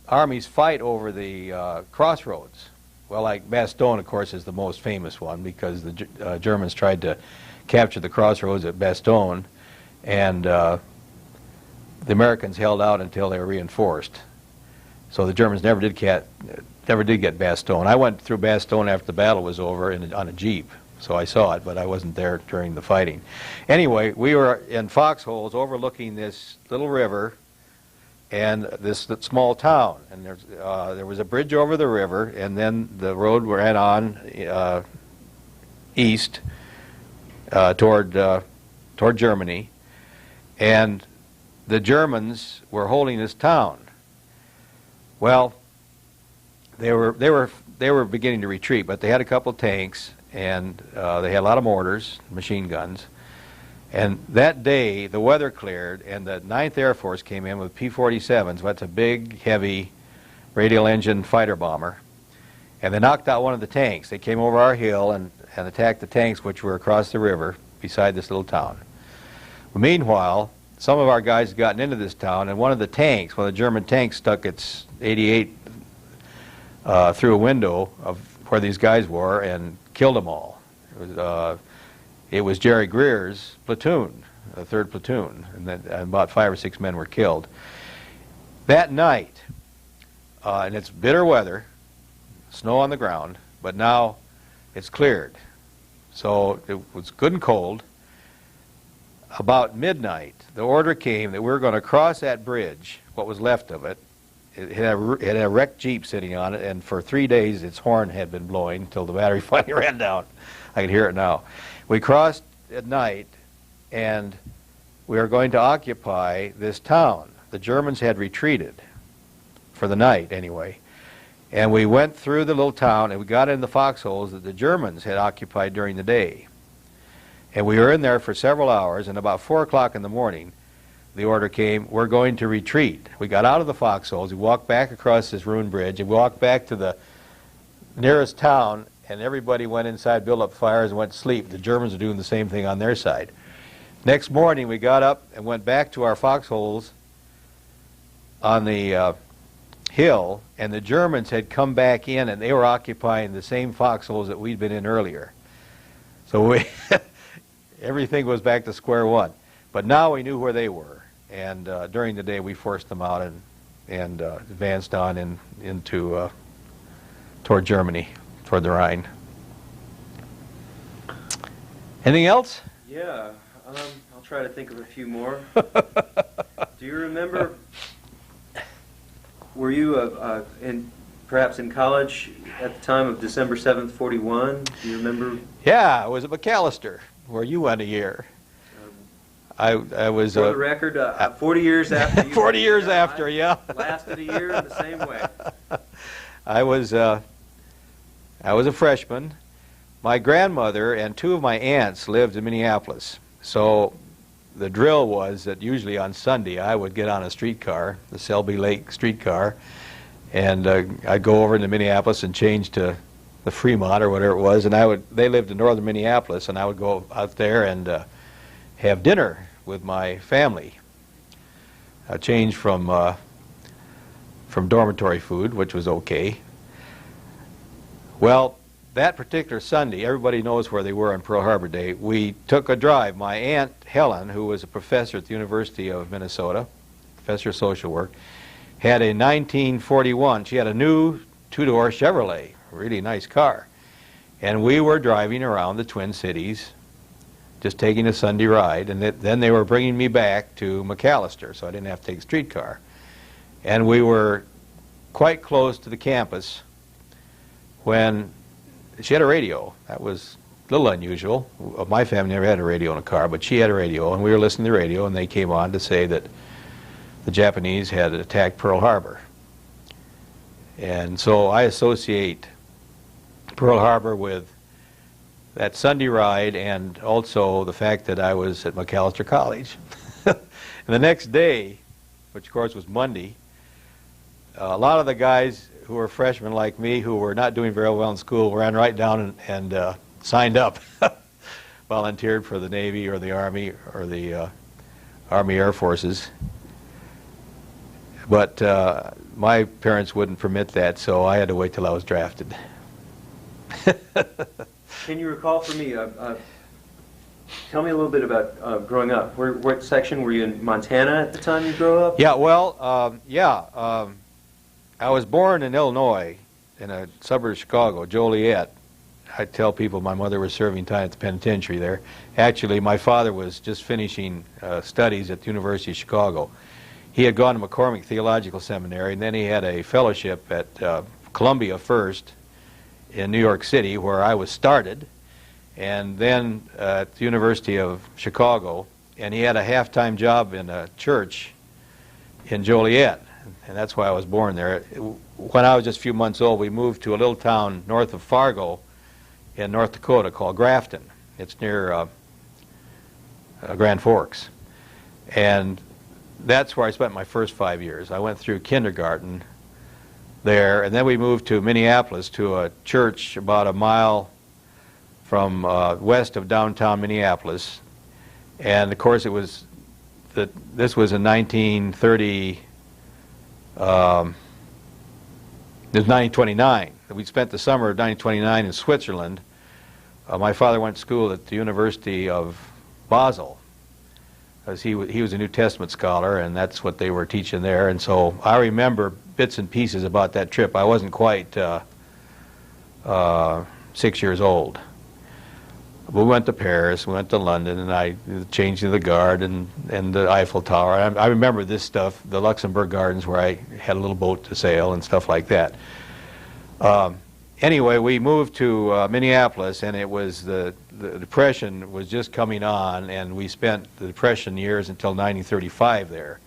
armies fight over the crossroads. Well, like Bastogne, of course, is the most famous one because the Germans tried to capture the crossroads at Bastogne, and the Americans held out until they were reinforced. So the Germans never did get Bastogne. I went through Bastogne after the battle was over on a Jeep, so I saw it, but I wasn't there during the fighting. Anyway, we were in foxholes overlooking this little river and this small town. And there was a bridge over the river, and then the road ran on east toward Germany, and the Germans were holding this town. Well, they were beginning to retreat, but they had a couple of tanks, and they had a lot of mortars, machine guns. And that day, the weather cleared, and the 9th Air Force came in with P-47s. That's a big, heavy, radial engine fighter bomber. And they knocked out one of the tanks. They came over our hill and attacked the tanks, which were across the river beside this little town. Meanwhile, some of our guys had gotten into this town, and one of the German tanks stuck its 88 through a window of where these guys were and killed them all. It was Jerry Greer's platoon, the 3rd platoon, and about 5 or 6 men were killed. That night, and it's bitter weather, snow on the ground, but now it's cleared. So it was good and cold. About midnight, the order came that we were going to cross that bridge, what was left of it. It had a wrecked Jeep sitting on it, and for 3 days its horn had been blowing until the battery finally ran down. I can hear it now. We crossed at night, and we were going to occupy this town. The Germans had retreated, for the night anyway. And we went through the little town, and we got in the foxholes that the Germans had occupied during the day. And we were in there for several hours, and about 4 o'clock in the morning, the order came, we're going to retreat. We got out of the foxholes, we walked back across this ruined bridge, and we walked back to the nearest town, and everybody went inside, built up fires, and went to sleep. The Germans were doing the same thing on their side. Next morning, we got up and went back to our foxholes on the hill, and the Germans had come back in, and they were occupying the same foxholes that we'd been in earlier. So everything was back to square one. But now we knew where they were, and during the day we forced them out and advanced on into toward Germany, toward the Rhine. Anything else? Yeah, I'll try to think of a few more. Do you remember, were you perhaps in college at the time of December 7th, 41? Do you remember? Yeah, I was at McAllister, where you went a year. I was... For the record, 40 years after you... 40 years after, yeah. Lasted a year in the same way. I was a freshman. My grandmother and 2 of my aunts lived in Minneapolis. So the drill was that usually on Sunday I would get on a streetcar, the Selby Lake streetcar, and I'd go over to Minneapolis and change to the Fremont or whatever it was, and they lived in northern Minneapolis, and I would go out there and have dinner with my family. A change from dormitory food, which was okay. Well, that particular Sunday, everybody knows where they were on Pearl Harbor Day. We took a drive. My Aunt Helen, who was a professor at the University of Minnesota, professor of social work, had a 1941. She had a new 2-door Chevrolet, a really nice car. And we were driving around the Twin Cities, just taking a Sunday ride, and then they were bringing me back to McAllister, so I didn't have to take a streetcar. And we were quite close to the campus when she had a radio. That was a little unusual. My family never had a radio in a car, but she had a radio, and we were listening to the radio, and they came on to say that the Japanese had attacked Pearl Harbor. And so I associate Pearl Harbor with that Sunday ride and also the fact that I was at McAllister College. And the next day, which of course was Monday, a lot of the guys who were freshmen like me who were not doing very well in school ran right down and signed up, volunteered for the Navy or the Army or the Army Air Forces. But my parents wouldn't permit that, so I had to wait till I was drafted. Can you recall for me, tell me a little bit about growing up. What section were you in? Montana at the time you grew up? Yeah, well, I was born in Illinois, in a suburb of Chicago, Joliet. I tell people my mother was serving time at the penitentiary there. Actually, my father was just finishing studies at the University of Chicago. He had gone to McCormick Theological Seminary, and then he had a fellowship at Columbia first in New York City, where I was started, and then at the University of Chicago. And he had a half-time job in a church in Joliet, and that's why I was born there. When I was just a few months old, we moved to a little town north of Fargo in North Dakota called Grafton. It's near Grand Forks. And that's where I spent my first 5 years. I went through kindergarten there, and then we moved to Minneapolis, to a church about a mile from west of downtown Minneapolis. And of course it was this was in 1930, it was 1929. We spent the summer of 1929 in Switzerland. My father went to school at the University of Basel, because he was a New Testament scholar, and that's what they were teaching there. And so I remember bits and pieces about that trip. I wasn't quite 6 years old. We went to Paris, we went to London, and I changed to the Guard and the Eiffel Tower. I remember this stuff, the Luxembourg Gardens, where I had a little boat to sail and stuff like that. Anyway, we moved to Minneapolis, and it was the Depression was just coming on, and we spent the Depression years until 1935 there.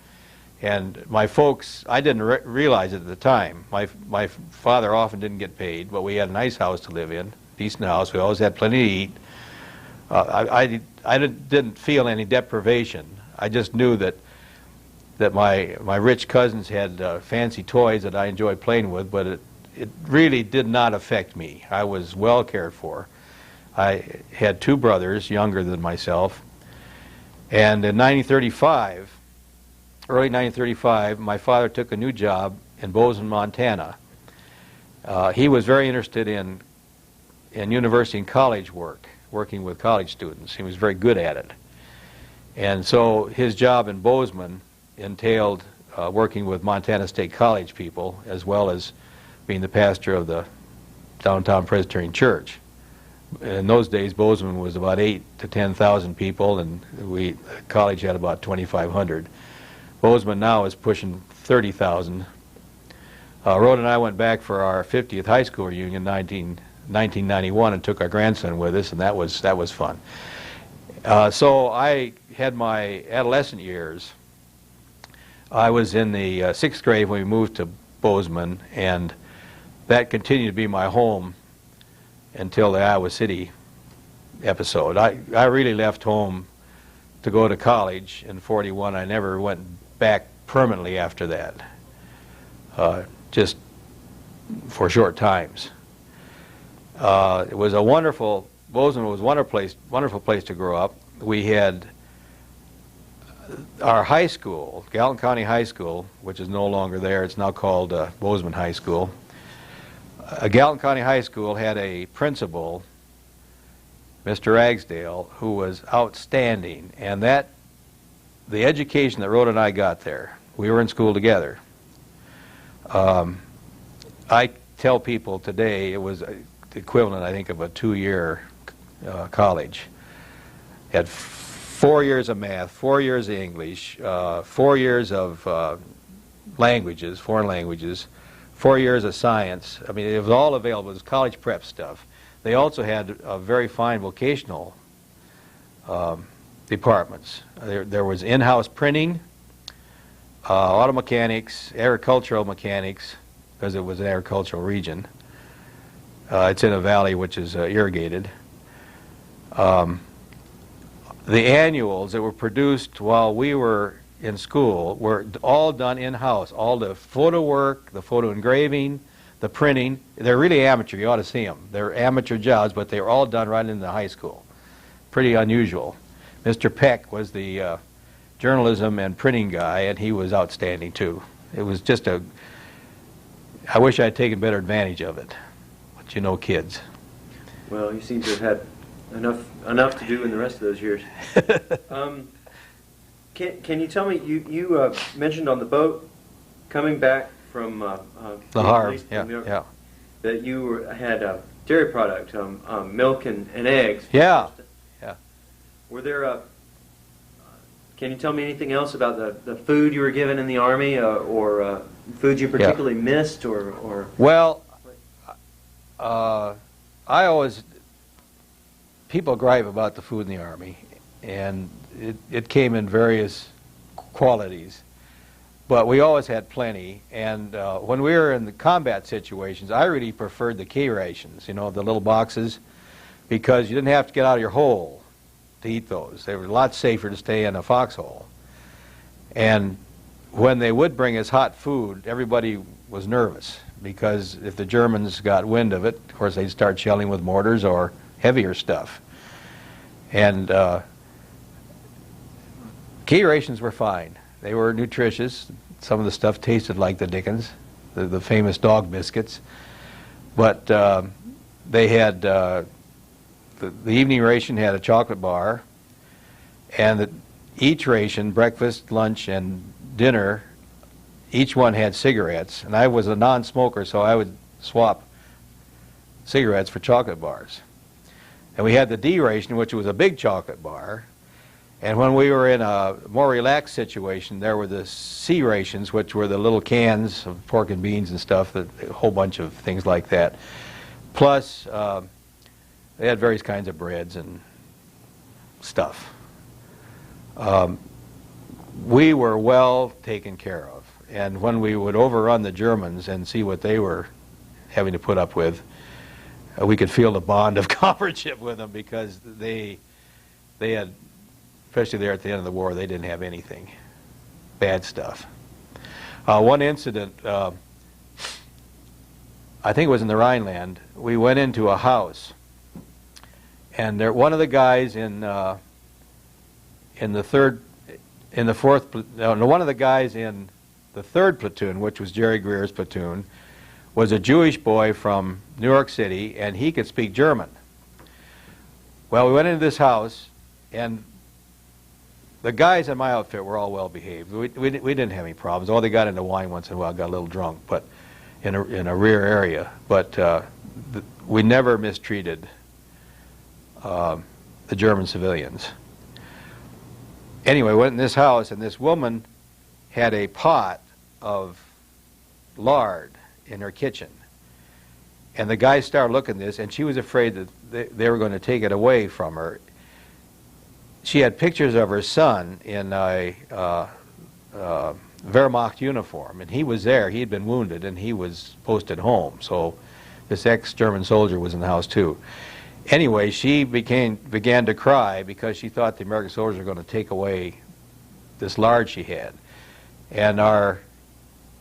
And my folks, I didn't realize it at the time. My father often didn't get paid, but we had a nice house to live in, decent house. We always had plenty to eat. I didn't feel any deprivation. I just knew that my rich cousins had fancy toys that I enjoyed playing with, but it really did not affect me. I was well cared for. I had two brothers younger than myself, and in 1935, early 1935, my father took a new job in Bozeman, Montana. He was very interested in university and college work, working with college students. He was very good at it. And so his job in Bozeman entailed working with Montana State College people, as well as being the pastor of the downtown Presbyterian Church. In those days, Bozeman was about 8,000 to 10,000 people, and the college had about 2,500. Bozeman now is pushing 30,000. Rhoda and I went back for our 50th high school reunion in 1991 and took our grandson with us, and that was fun. So I had my adolescent years. I was in the 6th grade when we moved to Bozeman, and that continued to be my home until the Iowa City episode. I really left home to go to college in '41. I never went back permanently after that, just for short times. It was a wonderful, Bozeman was a wonderful place to grow up. We had our high school, Gallatin County High School, which is no longer there. It's now called Bozeman High School. Gallatin County High School had a principal, Mr. Ragsdale, who was outstanding, and the education that Rhoda and I got there, we were in school together. I tell people today it was the equivalent, I think, of a 2-year college. Had 4 years of math, 4 years of English, 4 years of languages, foreign languages, 4 years of science. I mean, it was all available. It was college prep stuff. They also had very fine vocational departments. There was in-house printing, auto mechanics, agricultural mechanics, because it was an agricultural region. It's in a valley which is irrigated. The annuals that were produced while we were in school were all done in-house. All the photo work, the photo engraving, the printing. They're really amateur. You ought to see them. They're amateur jobs, but they were all done right in the high school. Pretty unusual. Mr. Peck was the journalism and printing guy, and he was outstanding too. It was just I wish I had taken better advantage of it. But you know, kids. Well, you seem to have had enough to do in the rest of those years. Can you tell me, you mentioned on the boat coming back from the Harv, yeah, yeah. That you had a dairy product, milk and eggs. Yeah, yeah. Were there can you tell me anything else about the food you were given in the Army, or food you particularly missed, or? Well, I always, people gripe about the food in the Army, and it came in various qualities, but we always had plenty. And when we were in the combat situations, I really preferred the K rations, you know, the little boxes, because you didn't have to get out of your hole to eat those. They were a lot safer to stay in a foxhole. And when they would bring us hot food, everybody was nervous, because if the Germans got wind of it, of course they'd start shelling with mortars or heavier stuff. And K rations were fine. They were nutritious. Some of the stuff tasted like the dickens, the famous dog biscuits. But they had the evening ration had a chocolate bar, and each ration, breakfast, lunch, and dinner, each one had cigarettes. And I was a non-smoker, so I would swap cigarettes for chocolate bars. And we had the D ration, which was a big chocolate bar. And when we were in a more relaxed situation, there were the C rations, which were the little cans of pork and beans and stuff, a whole bunch of things like that. Plus, they had various kinds of breads and stuff. We were well taken care of. And when we would overrun the Germans and see what they were having to put up with, we could feel the bond of comradeship with them, because they had, especially there at the end of the war, they didn't have anything. Bad stuff. One incident, I think it was in the Rhineland, we went into a house, and one of the guys one of the guys in the 3rd platoon, which was Jerry Greer's platoon, was a Jewish boy from New York City, and he could speak German. Well, we went into this house, and the guys in my outfit were all well behaved. We didn't have any problems. Oh, they got into wine once in a while, got a little drunk, but in a rear area. But we never mistreated the German civilians. Anyway, we went in this house, and this woman had a pot of lard in her kitchen. And the guys started looking at this, and she was afraid that they were going to take it away from her. She had pictures of her son in a Wehrmacht uniform, and he was there. He had been wounded, and he was posted home. So this ex-German soldier was in the house too. Anyway, she began to cry because she thought the American soldiers were going to take away this lard she had. And our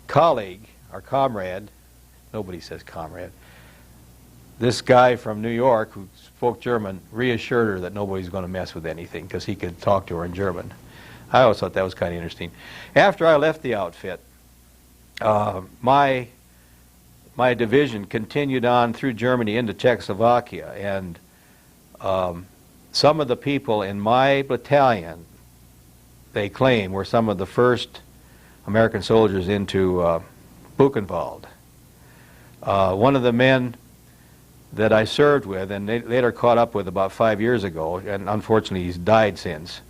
colleague, our comrade, nobody says comrade, this guy from New York who spoke German reassured her that nobody's going to mess with anything, because he could talk to her in German. I always thought that was kind of interesting. After I left the outfit, my division continued on through Germany into Czechoslovakia, and some of the people in my battalion, they claim, were some of the first American soldiers into Buchenwald. One of the men that I served with, and later caught up with about 5 years ago, and unfortunately he's died since,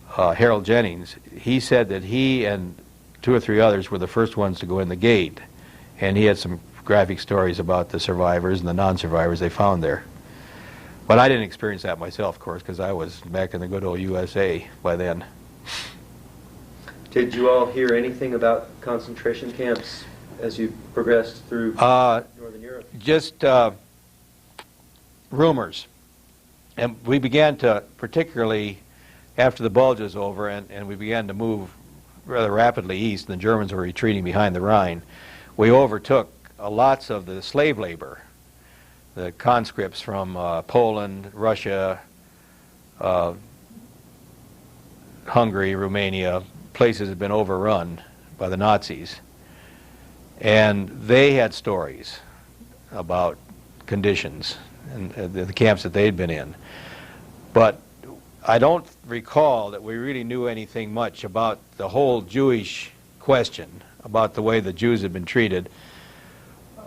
Harold Jennings, he said that he and 2 or 3 others were the first ones to go in the gate, and he had some graphic stories about the survivors and the non-survivors they found there. But I didn't experience that myself, of course, because I was back in the good old USA by then. Did you all hear anything about concentration camps as you progressed through Northern Europe? Just rumors. And we began to, particularly after the Bulge was over, and we began to move rather rapidly east, and the Germans were retreating behind the Rhine, we overtook lots of the slave labor, the conscripts from Poland, Russia, Hungary, Romania, places had been overrun by the Nazis. And they had stories about conditions and the camps that they'd been in. But I don't recall that we really knew anything much about the whole Jewish question about the way the Jews had been treated,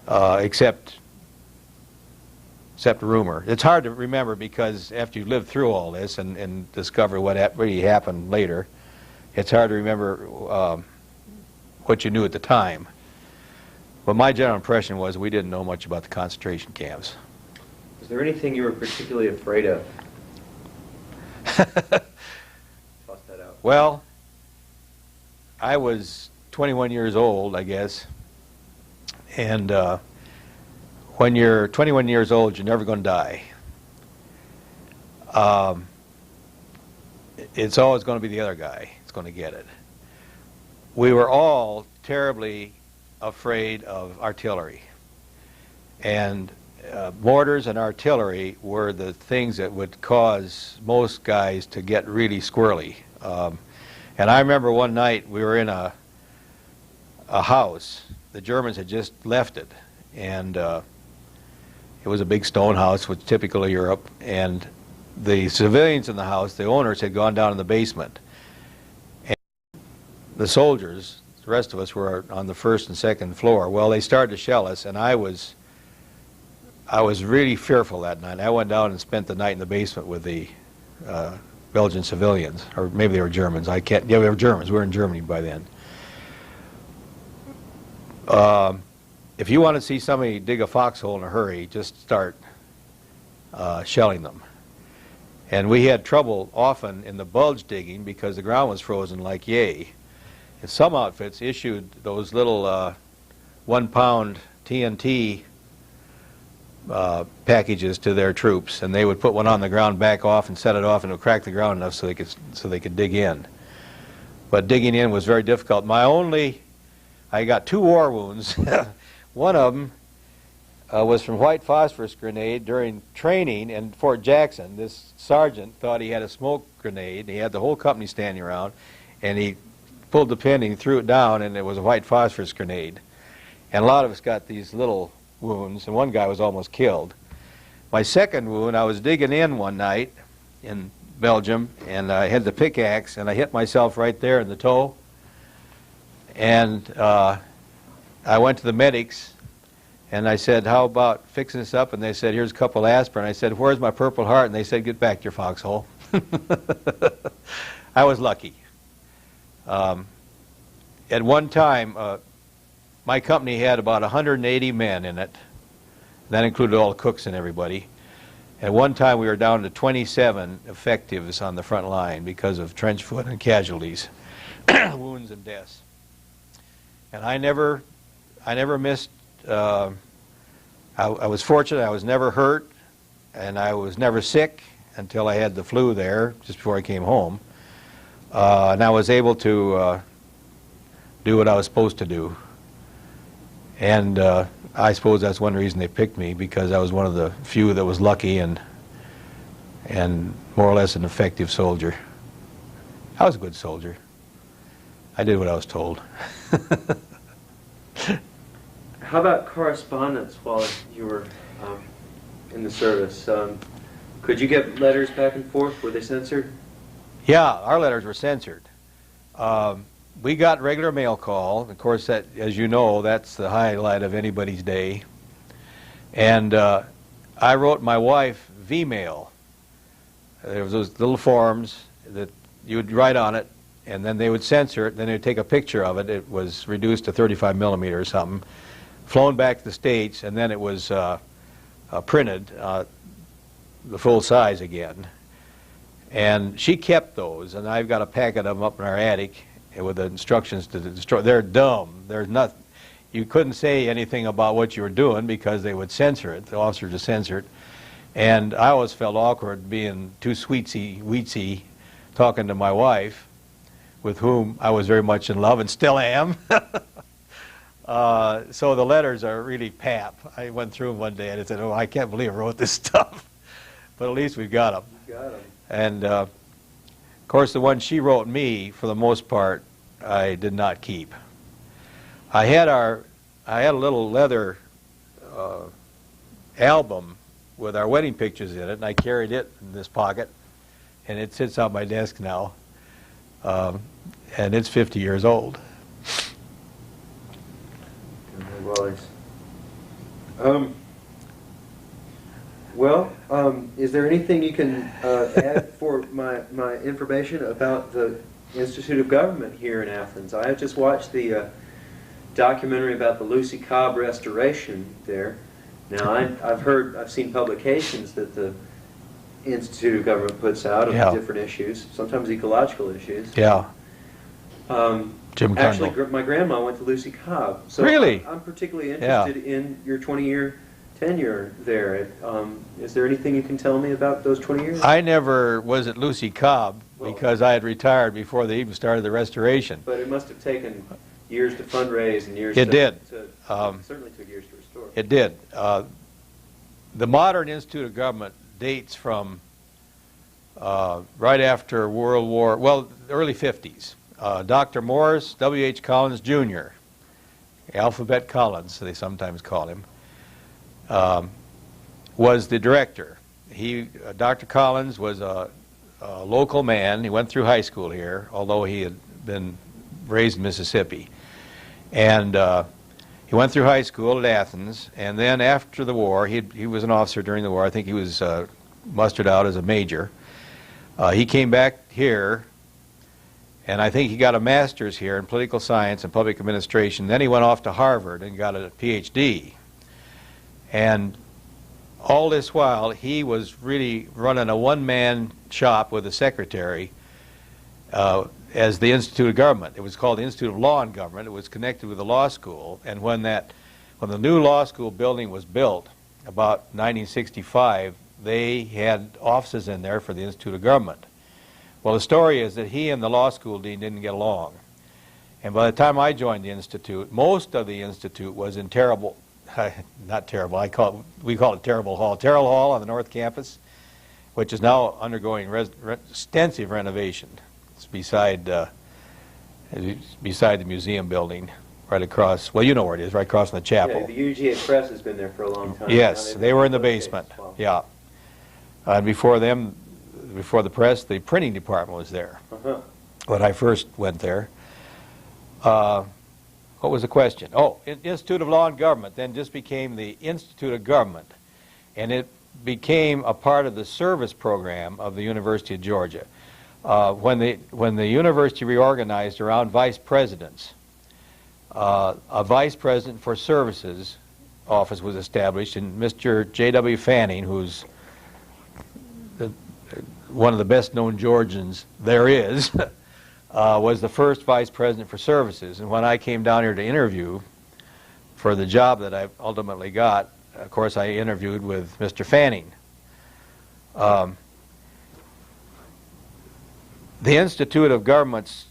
except rumor. It's hard to remember because after you've lived through all this and discover what really happened later, it's hard to remember what you knew at the time. But my general impression was we didn't know much about the concentration camps. Was there anything you were particularly afraid of? Toss that out. Well, I was 21 years old, I guess, and when you're 21 years old, you're never going to die. It's always going to be the other guy that's going to get it. We were all terribly afraid of artillery, and mortars and artillery were the things that would cause most guys to get really squirrely. And I remember one night we were in a house. The Germans had just left it, and it was a big stone house, which is typical of Europe, and the civilians in the house, the owners, had gone down in the basement. And the soldiers, the rest of us, were on the first and second floor. Well, they started to shell us, and I was really fearful that night. I went down and spent the night in the basement with the Belgian civilians, or maybe they were Germans. I can't. Yeah, we were Germans. We were in Germany by then. If you want to see somebody dig a foxhole in a hurry, just start shelling them. And we had trouble often in the bulge digging because the ground was frozen like yay. And some outfits issued those little 1 pound TNT packages to their troops, and they would put one on the ground, back off, and set it off, and it would crack the ground enough so they could dig in. But digging in was very difficult. I got 2 war wounds. One of them was from white phosphorus grenade during training in Fort Jackson. This sergeant thought he had a smoke grenade. He had the whole company standing around, and he pulled the pin and he threw it down, and it was a white phosphorus grenade. And a lot of us got these little wounds, and one guy was almost killed. My second wound, I was digging in one night in Belgium, and I had the pickaxe, and I hit myself right there in the toe. And I went to the medics, and I said, how about fixing this up? And they said, here's a couple aspirin. I said, where's my Purple Heart? And they said, get back to your foxhole. I was lucky. At one time, my company had about 180 men in it. That included all the cooks and everybody. At one time, we were down to 27 effectives on the front line because of trench foot and casualties, wounds and deaths. And I never missed. I was fortunate. I was never hurt, and I was never sick until I had the flu there just before I came home. And I was able to do what I was supposed to do. And I suppose that's one reason they picked me, because I was one of the few that was lucky and more or less an effective soldier. I was a good soldier. I did what I was told. How about correspondence while you were in the service? Could you get letters back and forth? Were they censored? Yeah, our letters were censored. We got regular mail call. Of course, that, as you know, that's the highlight of anybody's day. And I wrote my wife V-mail. There was those little forms that you would write on it, and then they would censor it, then they would take a picture of it. It was reduced to 35 millimeter or something, flown back to the States, and then it was printed the full size again. And she kept those, and I've got a packet of them up in our attic with the instructions to destroy. They're dumb. There's nothing. You couldn't say anything about what you were doing because they would censor it. The officers would censor it. And I always felt awkward being too sweetsy, talking to my wife, with whom I was very much in love and still am. So the letters are really pap. I went through them one day and I said, oh, I can't believe I wrote this stuff. But at least we've got them. You got them. And of course, the one she wrote me, for the most part, I did not keep. I had a little leather album with our wedding pictures in it, and I carried it in this pocket, and it sits on my desk now, and it's 50 years old. Well, is there anything you can add for my information about the Institute of Government here in Athens? I have just watched the documentary about the Lucy Cobb restoration there. Now, I've seen publications that the Institute of Government puts out of different issues, sometimes ecological issues. Yeah. Actually, my grandma went to Lucy Cobb. So really? I'm particularly interested in your 20-year tenure there. Is there anything you can tell me about those 20 years? I never was at Lucy Cobb because I had retired before they even started the restoration. But it must have taken years to fundraise and years it did. Certainly took years to restore. It did. The modern Institute of Government dates from right after World War, well, the early 50s. Dr. Morris W.H. Collins, Jr., Alphabet Collins, they sometimes call him, was the director. Dr. Collins was a local man. He went through high school here, although he had been raised in Mississippi. And he went through high school at Athens, and then after the war, he was an officer during the war. I think he was mustered out as a major. He came back here, and I think he got a master's here in political science and public administration. Then he went off to Harvard and got a PhD. And all this while, he was really running a one-man shop with a secretary as the Institute of Government. It was called the Institute of Law and Government. It was connected with the law school. And when the new law school building was built, about 1965, they had offices in there for the Institute of Government. Well, the story is that he and the law school dean didn't get along. And by the time I joined the Institute, most of the Institute was in terrible, not terrible, we call it Terrible Hall. Terrible Hall on the North Campus, which is now undergoing extensive renovation. It's beside the museum building, right across, well, you know where it is, right across from the chapel. Yeah, the UGA Press has been there for a long time. Yes, they were in the basement, yeah. And before them, before the press, the printing department was there when I first went there. What was the question? Oh, Institute of Law and Government then just became the Institute of Government, and it became a part of the service program of the University of Georgia. When the university reorganized around vice presidents, a vice president for services office was established, and Mr. J.W. Fanning, who's one of the best-known Georgians there is, was the first vice president for services. And when I came down here to interview for the job that I ultimately got, of course, I interviewed with Mr. Fanning. The Institute of Government's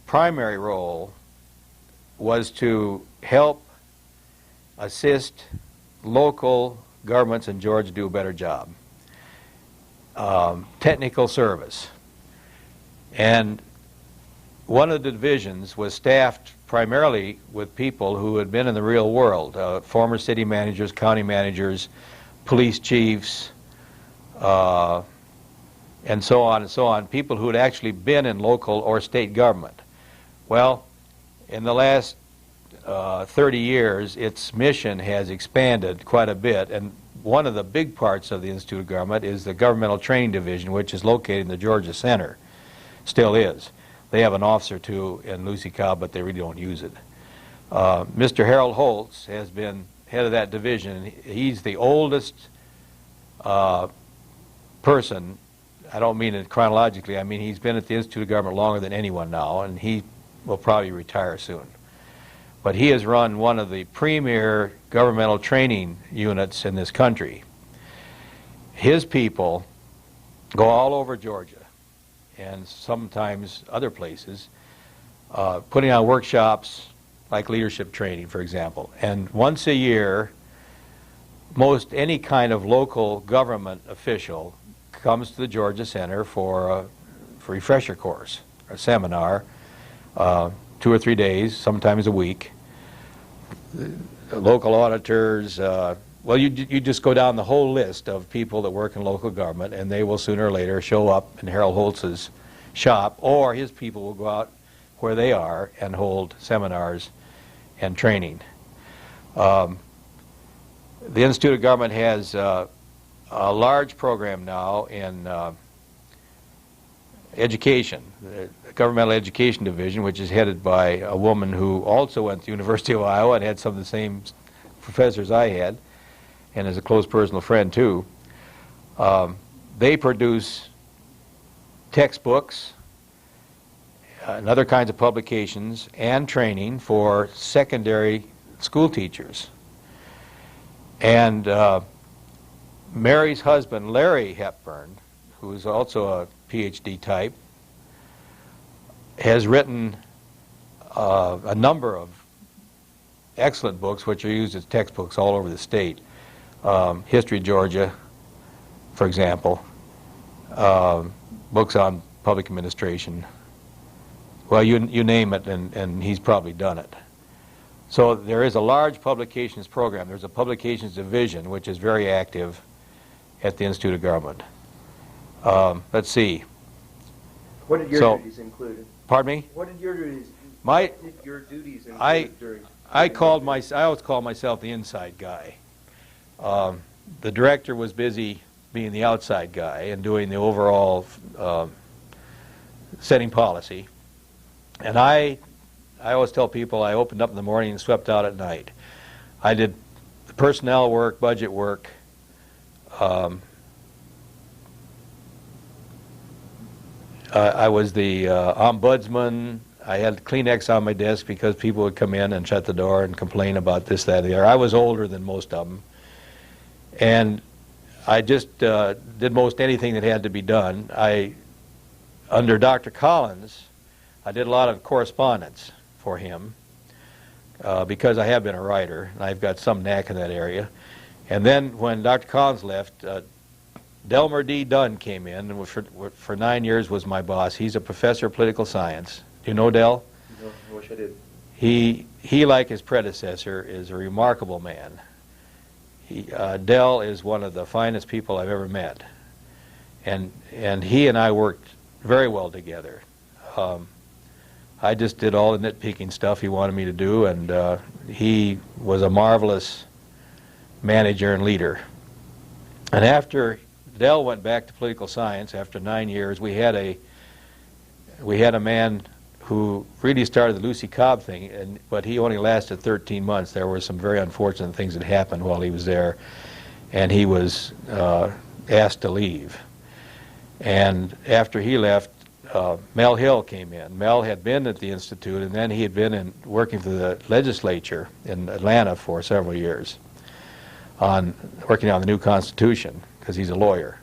primary role was to help assist local governments in Georgia do a better job. Technical service. And one of the divisions was staffed primarily with people who had been in the real world, former city managers, county managers, police chiefs, and so on, people who had actually been in local or state government. Well, in the last 30 years, its mission has expanded quite a bit, and one of the big parts of the Institute of Government is the Governmental Training Division, which is located in the Georgia Center, still is. They have an office or two in Lucy Cobb, but they really don't use it. Mr. Harold Holtz has been head of that division. He's the oldest person. I don't mean it chronologically. I mean he's been at the Institute of Government longer than anyone now, and he will probably retire soon. But he has run one of the premier governmental training units in this country. His people go all over Georgia and sometimes other places, putting on workshops like leadership training, for example. And once a year, most any kind of local government official comes to the Georgia Center for a refresher course, a seminar, 2 or 3 days, sometimes a week. Local auditors, well, you just go down the whole list of people that work in local government, and they will sooner or later show up in Harold Holtz's shop, or his people will go out where they are and hold seminars and training. The Institute of Government has a large program now in education, the Governmental Education Division, which is headed by a woman who also went to the University of Iowa and had some of the same professors I had, and is a close personal friend too. They produce textbooks and other kinds of publications and training for secondary school teachers. And Mary's husband, Larry Hepburn, who is also a PhD type, has written a number of excellent books which are used as textbooks all over the state. History of Georgia, for example, books on public administration. Well, you name it, and he's probably done it. So there is a large publications program. There's a publications division which is very active at the Institute of Government. Let's see. What did your duties include? Pardon me? What did your duties? Include during? I always call myself the inside guy. The director was busy being the outside guy and doing the overall setting policy. And I always tell people I opened up in the morning and swept out at night. I did personnel work, budget work. I was the ombudsman. I had Kleenex on my desk because people would come in and shut the door and complain about this, that, and the other. I was older than most of them. And I just did most anything that had to be done. Under Dr. Collins, I did a lot of correspondence for him because I have been a writer, and I've got some knack in that area. And then when Dr. Collins left, Delmer D. Dunn came in, and for 9 years was my boss. He's a professor of political science. Do you know Del? No, I wish I did. He, like his predecessor, is a remarkable man. Del is one of the finest people I've ever met. And he and I worked very well together. I just did all the nitpicking stuff he wanted me to do, and he was a marvelous manager and leader. And after Del went back to political science, after 9 years, we had a man who really started the Lucy Cobb thing, but he only lasted 13 months. There were some very unfortunate things that happened while he was there, and he was asked to leave. And after he left, Mel Hill came in. Mel had been at the Institute, and then he had been working for the legislature in Atlanta for several years, working on the new Constitution, because he's a lawyer.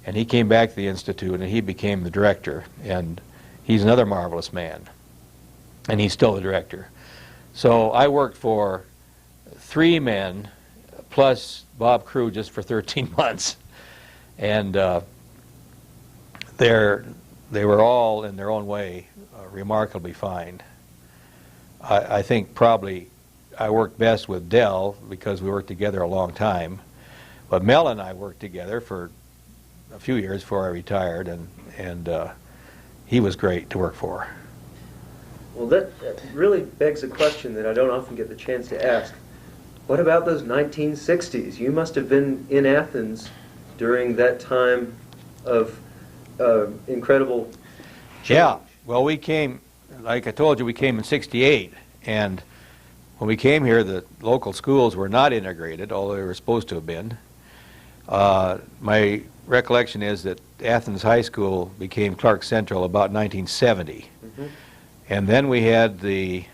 And he came back to the Institute, and he became the director. And he's another marvelous man. And he's still the director. So I worked for 3 men, plus Bob Crew, just for 13 months. And they were all, in their own way, remarkably fine. I think probably I worked best with Del because we worked together a long time. But Mel and I worked together for a few years before I retired, and he was great to work for. Well, that really begs a question that I don't often get the chance to ask. What about those 1960s? You must have been in Athens during that time of incredible change. Yeah. Well, we came, like I told you, we came in '68, and when we came here, the local schools were not integrated, although they were supposed to have been. My recollection is that Athens High School became Clarke Central about 1970. Mm-hmm. And then we had the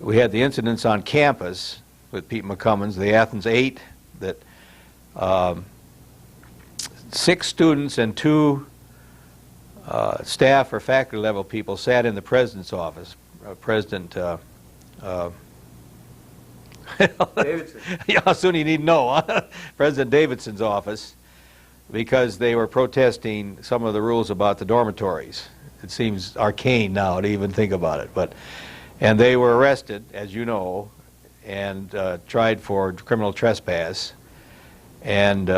incidents on campus with Pete McCummins, the Athens 8, that 6 students and 2 staff or faculty level people sat in the president's office. President Davidson. Yeah, how soon you need to know, huh? President Davidson's office, because they were protesting some of the rules about the dormitories. It seems arcane now to even think about it, and they were arrested, as you know, and tried for criminal trespass, and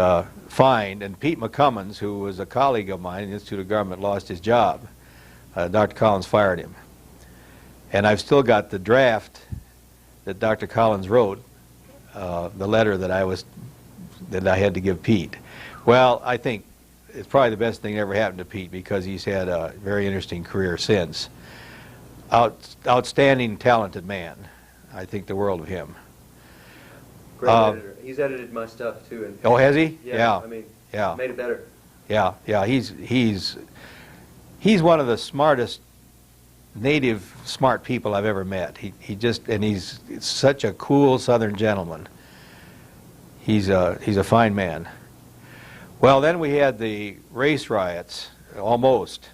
fined. And Pete McCummins, who was a colleague of mine in the Institute of Government, lost his job. Dr. Collins fired him, and I've still got the draft that Dr. Collins wrote the letter that I had to give Pete. Well, I think it's probably the best thing that ever happened to Pete because he's had a very interesting career since. Outstanding, talented man. I think the world of him. Great editor. He's edited my stuff too. And oh, has he? Yeah. I mean, yeah. Made it better. Yeah. He's one of the smartest native smart people I've ever met. He's such a cool Southern gentleman. He's a fine man. Well, then we had the race riots, almost.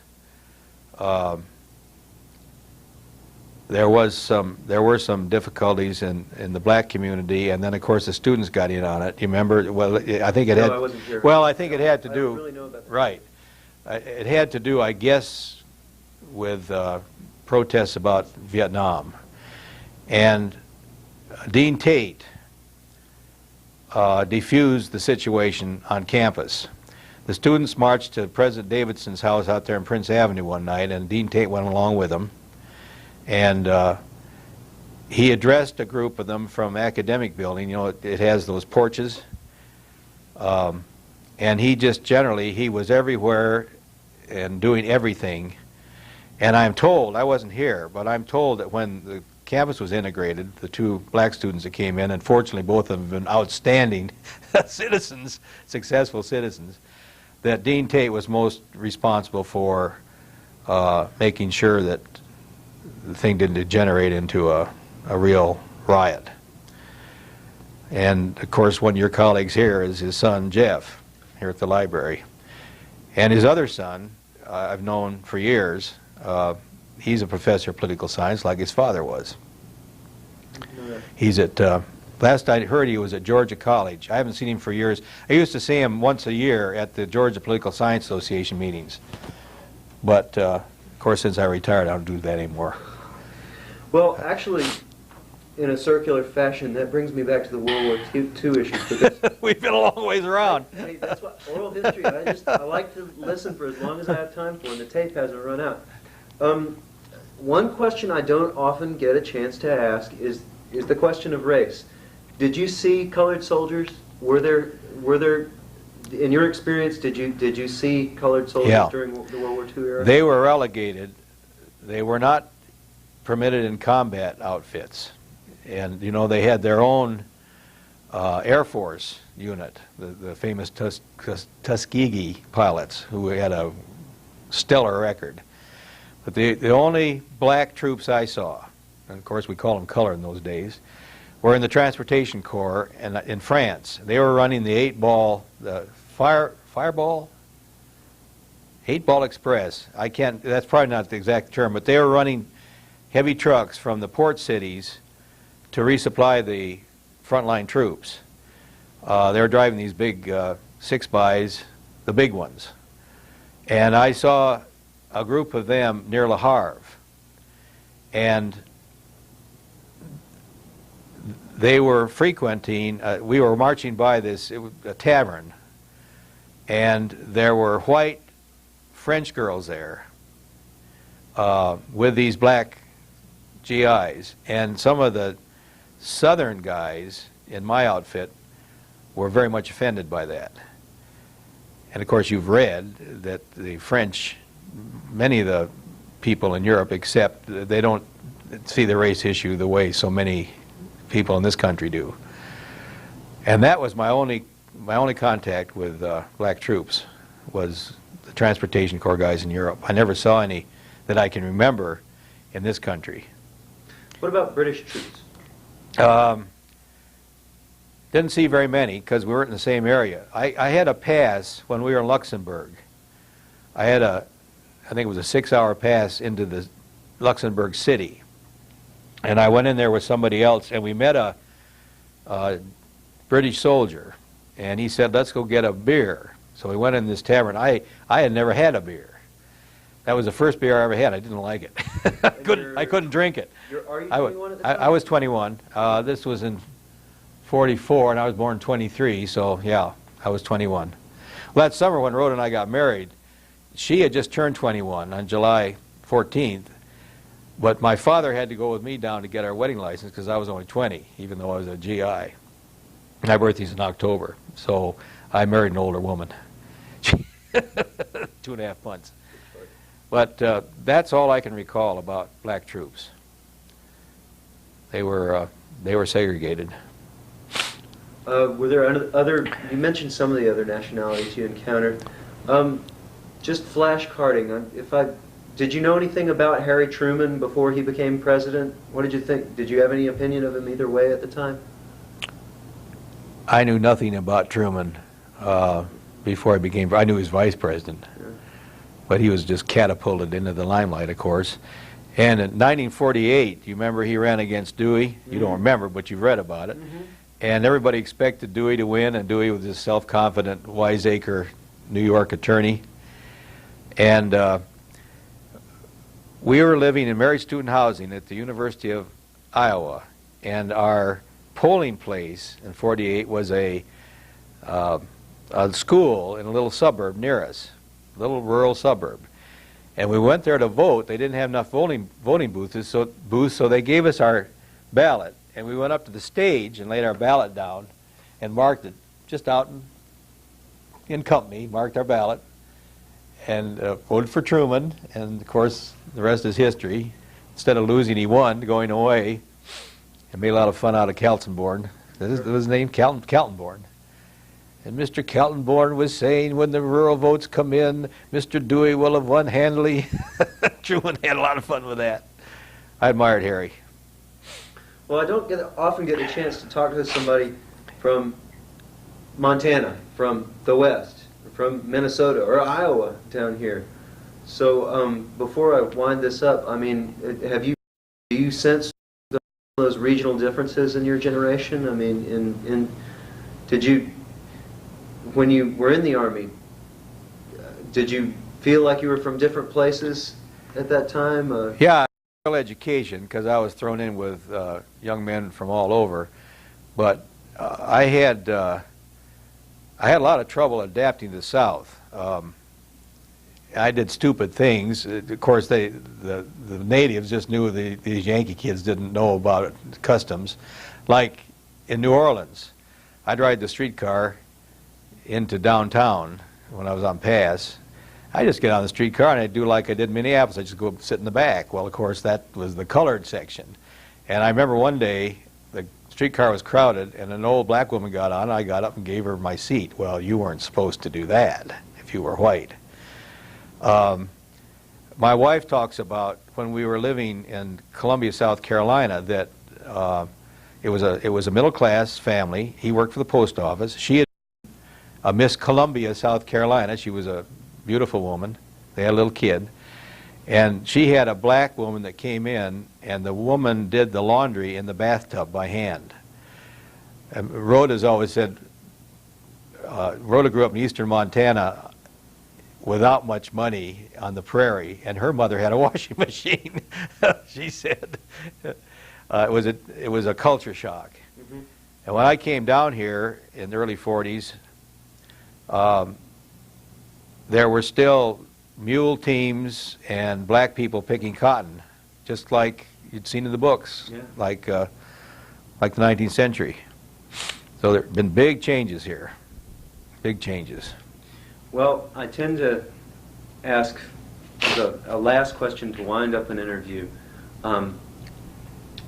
There were some difficulties in the black community, and then of course the students got in on it. You remember? Well, I think it had. No, I wasn't sure. Well, I think it had to do. I don't really know about that. Right. It had to do, I guess, with protests about Vietnam, and Dean Tate defused the situation on campus. The students marched to President Davidson's house out there on Prince Avenue one night, and Dean Tate went along with them. And he addressed a group of them from Academic Building. You know, it has those porches. And he was everywhere and doing everything. And I'm told, I wasn't here, but I'm told that when the campus was integrated, the two black students that came in, and fortunately both of them have been outstanding citizens, successful citizens, that Dean Tate was most responsible for making sure that the thing didn't degenerate into a real riot. And of course one of your colleagues here is his son Jeff here at the library. And his other son, I've known for years, he's a professor of political science like his father was. He's at, last I heard he was at Georgia College. I haven't seen him for years. I used to see him once a year at the Georgia Political Science Association meetings. But of course since I retired I don't do that anymore. Well, actually, in a circular fashion, that brings me back to the World War II issues. Because we've been a long ways around. Hey, that's what oral history. I like to listen for as long as I have time for, and the tape hasn't run out. One question I don't often get a chance to ask is the question of race. Did you see colored soldiers? Were there in your experience? Did you see colored soldiers during the World War II era? They were relegated. They were not permitted in combat outfits. And, you know, they had their own Air Force unit, the famous Tuskegee pilots, who had a stellar record. But the only black troops I saw, and of course we call them color in those days, were in the Transportation Corps and in France. They were running the 8-ball, the Fireball? 8-ball Express. That's probably not the exact term, but they were running heavy trucks from the port cities to resupply the frontline troops. They were driving these big 6x, the big ones. And I saw a group of them near Le Havre. And they were frequenting, we were marching by a tavern, and there were white French girls there with these black GIs, and some of the southern guys in my outfit were very much offended by that. And of course you've read that the French, many of the people in Europe accept, they don't see the race issue the way so many people in this country do. And that was my only contact with black troops, was the Transportation Corps guys in Europe. I never saw any that I can remember in this country. What about British troops? Didn't see very many because we weren't in the same area. I had a pass when we were in Luxembourg. I think it was a 6-hour pass into the Luxembourg city. And I went in there with somebody else, and we met a British soldier. And he said, let's go get a beer. So we went in this tavern. I had never had a beer. That was the first beer I ever had. I didn't like it. I couldn't drink it. Are you 21 at the time? I was 21. This was in 44, and I was born 23, so yeah, I was 21. Well, that summer when Rhoda and I got married, she had just turned 21 on July 14th, but my father had to go with me down to get our wedding license because I was only 20, even though I was a GI. My birthday's in October, so I married an older woman. 2.5 months. But that's all I can recall about black troops. They were segregated. Were there other, you mentioned some of the other nationalities you encountered. Just flashcarding, did you know anything about Harry Truman before he became president? What did you think? Did you have any opinion of him either way at the time? I knew nothing about Truman before I knew he was vice president. Yeah. But he was just catapulted into the limelight, of course. And in 1948, you remember he ran against Dewey? Mm-hmm. You don't remember, but you've read about it. Mm-hmm. And everybody expected Dewey to win, and Dewey was this self-confident, wiseacre New York attorney. And we were living in married student housing at the University of Iowa, and our polling place in 48 was a school in a little suburb near us, a little rural suburb. And we went there to vote. They didn't have enough voting booths, so they gave us our ballot. And we went up to the stage and laid our ballot down and marked it, just out in company, marked our ballot, and voted for Truman. And, of course, the rest is history. Instead of losing, he won, going away, and made a lot of fun out of Kaltenborn. That was his name, Kaltenborn. And Mr. Kaltenborn was saying, when the rural votes come in, Mr. Dewey will have won handily. Truman had a lot of fun with that. I admired Harry. Well, I don't often get a chance to talk to somebody from Montana, from the West, from Minnesota, or Iowa down here. So before I wind this up, I mean, do you sense those regional differences in your generation? I mean, did you, when you were in the Army, did you feel like you were from different places at that time? Yeah. Education, because I was thrown in with young men from all over, but I had a lot of trouble adapting to the South. I did stupid things. Of course, the natives just knew these Yankee kids didn't know about customs. Like in New Orleans, I'd ride the streetcar into downtown when I was on pass. I just get on the streetcar and I do like I did in Minneapolis. I just go sit in the back. Well, of course, that was the colored section. And I remember one day the streetcar was crowded and an old black woman got on. I got up and gave her my seat. Well, you weren't supposed to do that if you were white. My wife talks about when we were living in Columbia, South Carolina, that it was a middle-class family. He worked for the post office. She had Miss Columbia, South Carolina. She was a beautiful woman. They had a little kid. And she had a black woman that came in, and the woman did the laundry in the bathtub by hand. And Rhoda's always said, Rhoda grew up in eastern Montana without much money on the prairie, and her mother had a washing machine. She said it was a culture shock. Mm-hmm. And when I came down here in the early 40s, there were still mule teams and black people picking cotton, just like you'd seen in the books, yeah. like the 19th century. So there have been big changes here, big changes. Well, I tend to ask a last question to wind up an interview.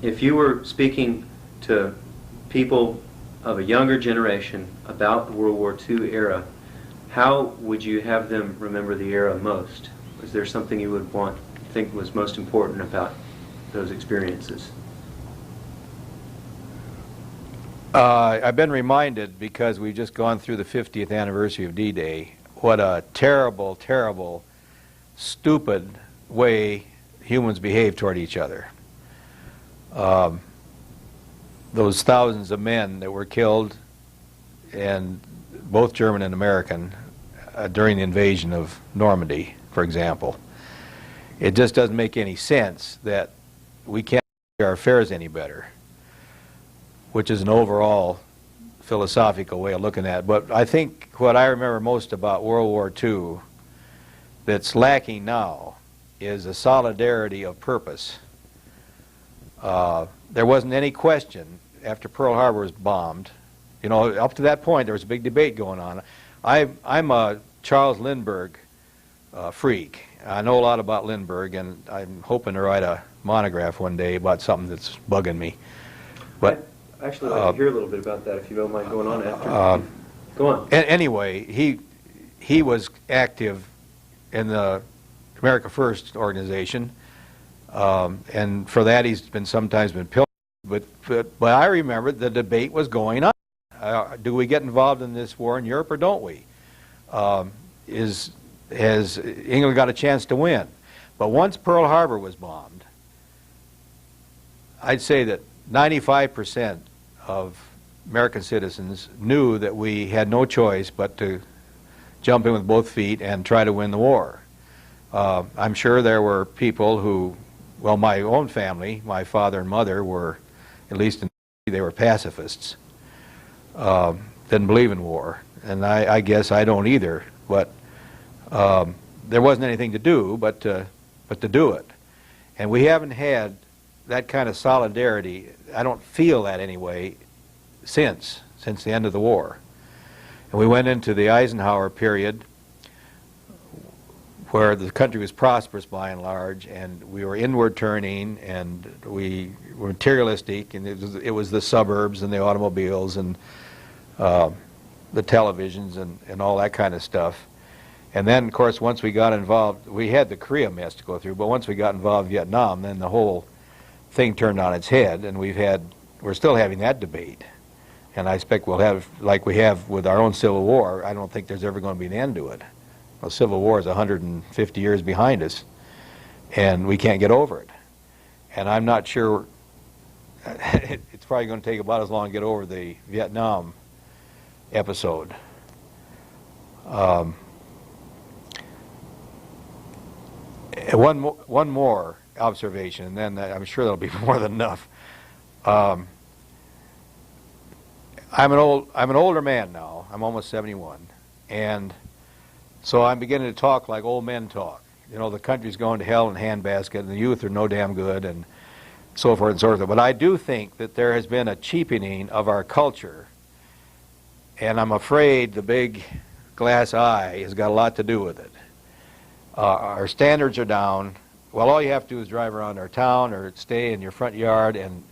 If you were speaking to people of a younger generation about the World War II era, how would you have them remember the era most? Was there something you would think was most important about those experiences? I've been reminded, because we've just gone through the 50th anniversary of D-Day, what a terrible, terrible, stupid way humans behave toward each other. Those thousands of men that were killed, and both German and American, during the invasion of Normandy, for example. It just doesn't make any sense that we can't make our affairs any better, which is an overall philosophical way of looking at it. But I think what I remember most about World War II that's lacking now is a solidarity of purpose. There wasn't any question after Pearl Harbor was bombed You know, up to that point, there was a big debate going on. I'm a Charles Lindbergh freak. I know a lot about Lindbergh, and I'm hoping to write a monograph one day about something that's bugging me. But I'd actually like to hear a little bit about that, if you don't mind going on after. Go on. Anyway, he was active in the America First organization, and for that he's sometimes been pillaged. But I remember the debate was going on. Do we get involved in this war in Europe or don't we? Has England got a chance to win? But once Pearl Harbor was bombed, I'd say that 95% of American citizens knew that we had no choice but to jump in with both feet and try to win the war. I'm sure there were people who, well, my own family, my father and mother were, at least they were pacifists, didn't believe in war, and I guess I don't either, but there wasn't anything to do but to do it. And we haven't had that kind of solidarity, I don't feel that anyway, since the end of the war. And we went into the Eisenhower period where the country was prosperous by and large, and we were inward turning, and we were materialistic, and it was the suburbs and the automobiles and the televisions and all that kind of stuff. And then, of course, once we got involved, we had the Korea mess to go through, but once we got involved in Vietnam, then the whole thing turned on its head, and we're still having that debate. And I expect we'll have, like we have with our own Civil War, I don't think there's ever going to be an end to it. The Civil War is 150 years behind us, and we can't get over it. And I'm not sure, it's probably going to take about as long to get over the Vietnam episode. One more observation, and then I'm sure that'll be more than enough. I'm an older man now. I'm almost 71, and so I'm beginning to talk like old men talk. You know, the country's going to hell in a handbasket, and the youth are no damn good, and so forth and so forth. But I do think that there has been a cheapening of our culture, and I'm afraid the big glass eye has got a lot to do with it. Our standards are down. Well, all you have to do is drive around our town or stay in your front yard, and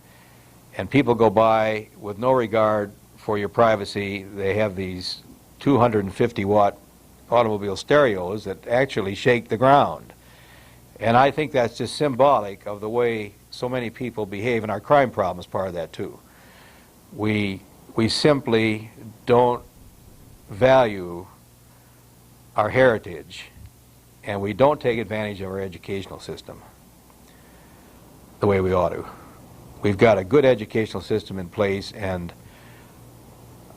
people go by with no regard for your privacy. They have these 250-watt automobile stereos that actually shake the ground. And I think that's just symbolic of the way so many people behave, and our crime problem is part of that too. We simply don't value our heritage, and we don't take advantage of our educational system the way we ought to. We've got a good educational system in place, and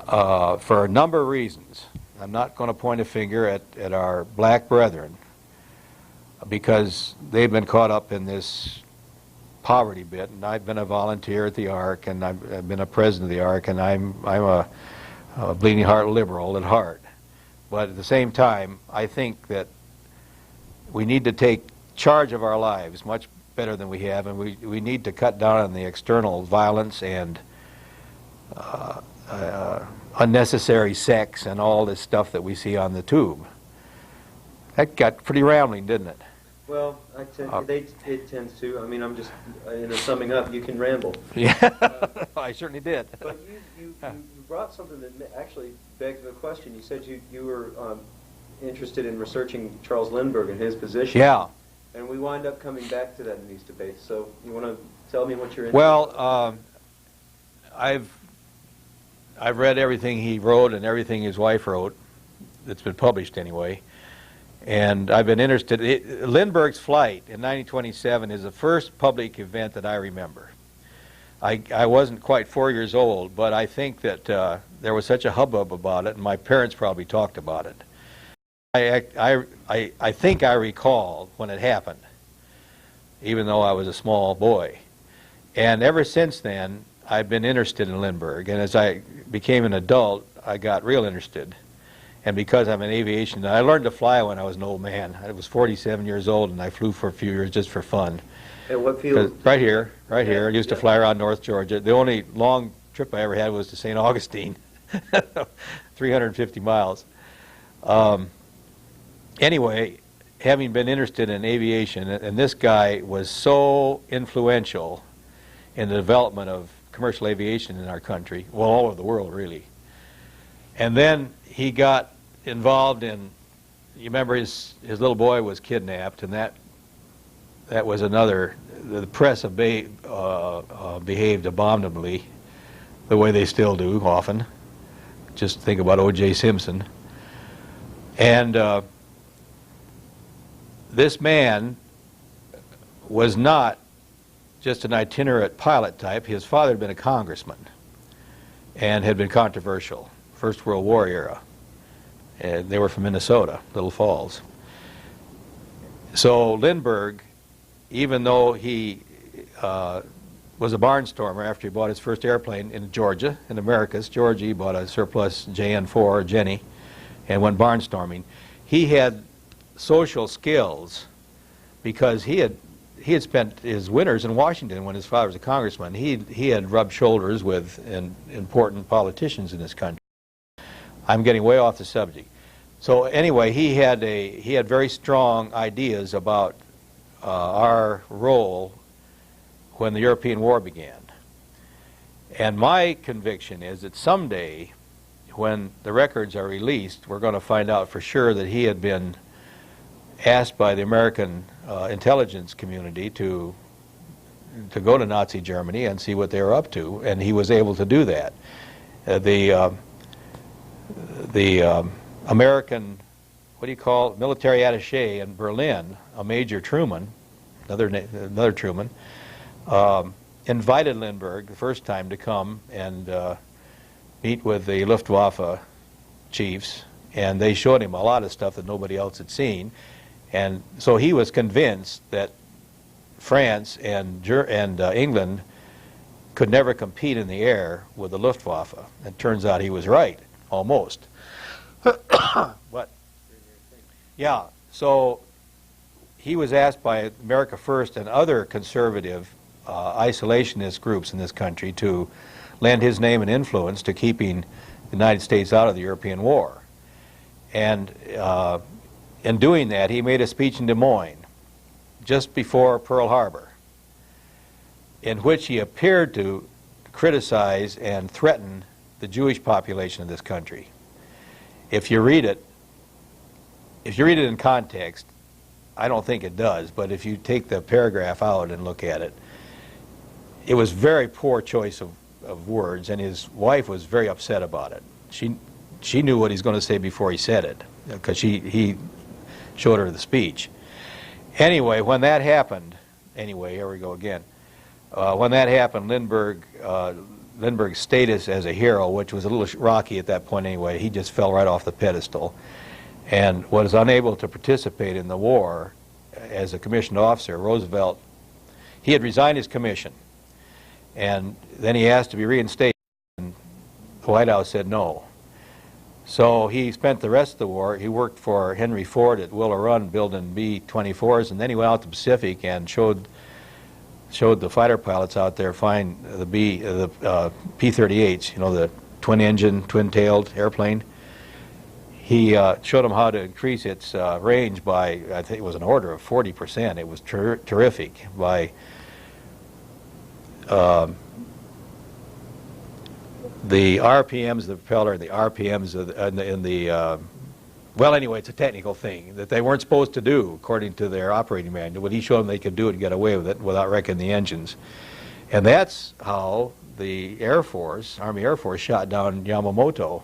for a number of reasons, I'm not going to point a finger at our black brethren, because they've been caught up in this poverty bit, and I've been a volunteer at the ARC, and I've been a president of the ARC, and I'm a bleeding heart liberal at heart. But at the same time, I think that we need to take charge of our lives much better than we have, and we need to cut down on the external violence and unnecessary sex and all this stuff that we see on the tube. That got pretty rambling, didn't it? Well, it tends to. I mean, I'm just, summing up, you can ramble. Yeah, I certainly did. But you brought something that actually begs the question. You said you were interested in researching Charles Lindbergh and his position. Yeah. And we wind up coming back to that in these debates. So you want to tell me what you're interested in? Well, I've read everything he wrote and everything his wife wrote that's been published anyway. And I've been interested. Lindbergh's flight in 1927 is the first public event that I remember. I wasn't quite 4 years old, but I think that there was such a hubbub about it, and my parents probably talked about it. I think I recall when it happened, even though I was a small boy. And ever since then, I've been interested in Lindbergh. And as I became an adult, I got real interested. And because I'm in aviation, I learned to fly when I was an old man. I was 47 years old, and I flew for a few years just for fun. At what field? Right here. I used to fly around North Georgia. The only long trip I ever had was to St. Augustine. 350 miles. Anyway, having been interested in aviation, and this guy was so influential in the development of commercial aviation in our country, well, all over the world, really. And then he got involved in, you remember his little boy was kidnapped, and that was another, the press behaved abominably, the way they still do often. Just think about O.J. Simpson. And this man was not just an itinerant pilot type. His father had been a congressman and had been controversial, First World War era. And they were from Minnesota, Little Falls. So Lindbergh, even though he was a barnstormer after he bought his first airplane in Georgia, in Americus, Georgia, he bought a surplus JN4, Jenny, and went barnstorming. He had social skills because he had spent his winters in Washington when his father was a congressman. He had rubbed shoulders with important politicians in this country. I'm getting way off the subject. So anyway, he had very strong ideas about our role when the European War began. And my conviction is that someday, when the records are released, we're going to find out for sure that he had been asked by the American intelligence community to go to Nazi Germany and see what they were up to, and he was able to do that. The American, what do you call it, military attaché in Berlin, a Major Truman, another Truman, invited Lindbergh the first time to come and meet with the Luftwaffe chiefs, and they showed him a lot of stuff that nobody else had seen. And so he was convinced that France and England could never compete in the air with the Luftwaffe. It turns out he was right, almost. But yeah, so he was asked by America First and other conservative isolationist groups in this country to lend his name and influence to keeping the United States out of the European War. And in doing that, he made a speech in Des Moines just before Pearl Harbor, in which he appeared to criticize and threaten the Jewish population of this country. If you read it in context, I don't think it does, but if you take the paragraph out and look at it, it was very poor choice of words, and his wife was very upset about it. She knew what he's going to say before he said it, because he showed her the speech. Anyway, when that happened, here we go again. When that happened, Lindbergh's status as a hero, which was a little rocky at that point anyway, he just fell right off the pedestal and was unable to participate in the war as a commissioned officer. Roosevelt, he had resigned his commission, and then he asked to be reinstated, and the White House said no. So he spent the rest of the war, he worked for Henry Ford at Willow Run building B-24s, and then he went out to the Pacific and showed the fighter pilots out there flying the P-38s, you know, the twin-engine, twin-tailed airplane. He showed them how to increase its range by, I think it was an order of 40%. It was terrific. By the RPMs of the propeller, the RPMs of well, anyway, it's a technical thing that they weren't supposed to do according to their operating manual, but he showed them they could do it and get away with it without wrecking the engines. And that's how the Air Force, Army Air Force, shot down Yamamoto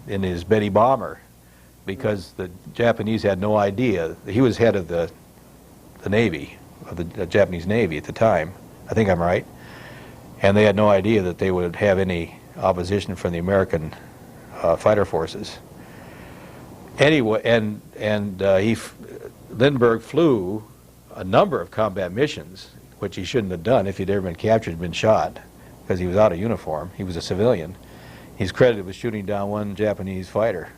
in his Betty bomber, because the Japanese had no idea. He was head of the Navy, of the Japanese Navy at the time. I think I'm right. And they had no idea that they would have any opposition from the American fighter forces. Anyway, Lindbergh flew a number of combat missions, which he shouldn't have done if he'd ever been captured and been shot, because he was out of uniform. He was a civilian. He's credited with shooting down one Japanese fighter.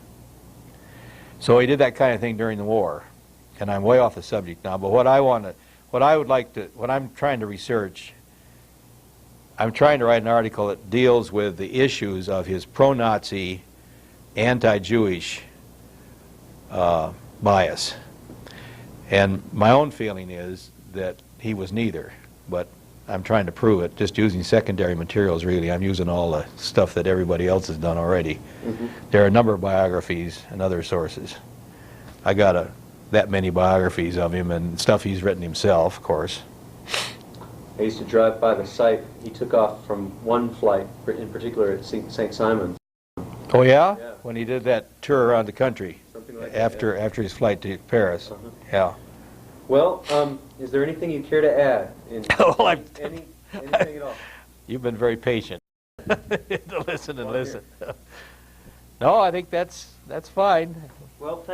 So he did that kind of thing during the war. And I'm way off the subject now, but what I'm trying to research, I'm trying to write an article that deals with the issues of his pro-Nazi, anti-Jewish bias. And my own feeling is that he was neither, but I'm trying to prove it just using secondary materials, really. I'm using all the stuff that everybody else has done already. Mm-hmm. There are a number of biographies and other sources. I got that many biographies of him and stuff he's written himself, of course. I used to drive by the site. He took off from one flight, in particular at St. Simon's. Oh, yeah? Yeah. When he did that tour around the country Something like after his flight to Paris. Uh-huh. Yeah. Well, is there anything you care to add? Oh, Anything at all? You've been very patient to listen and listen. No, I think that's fine. Well,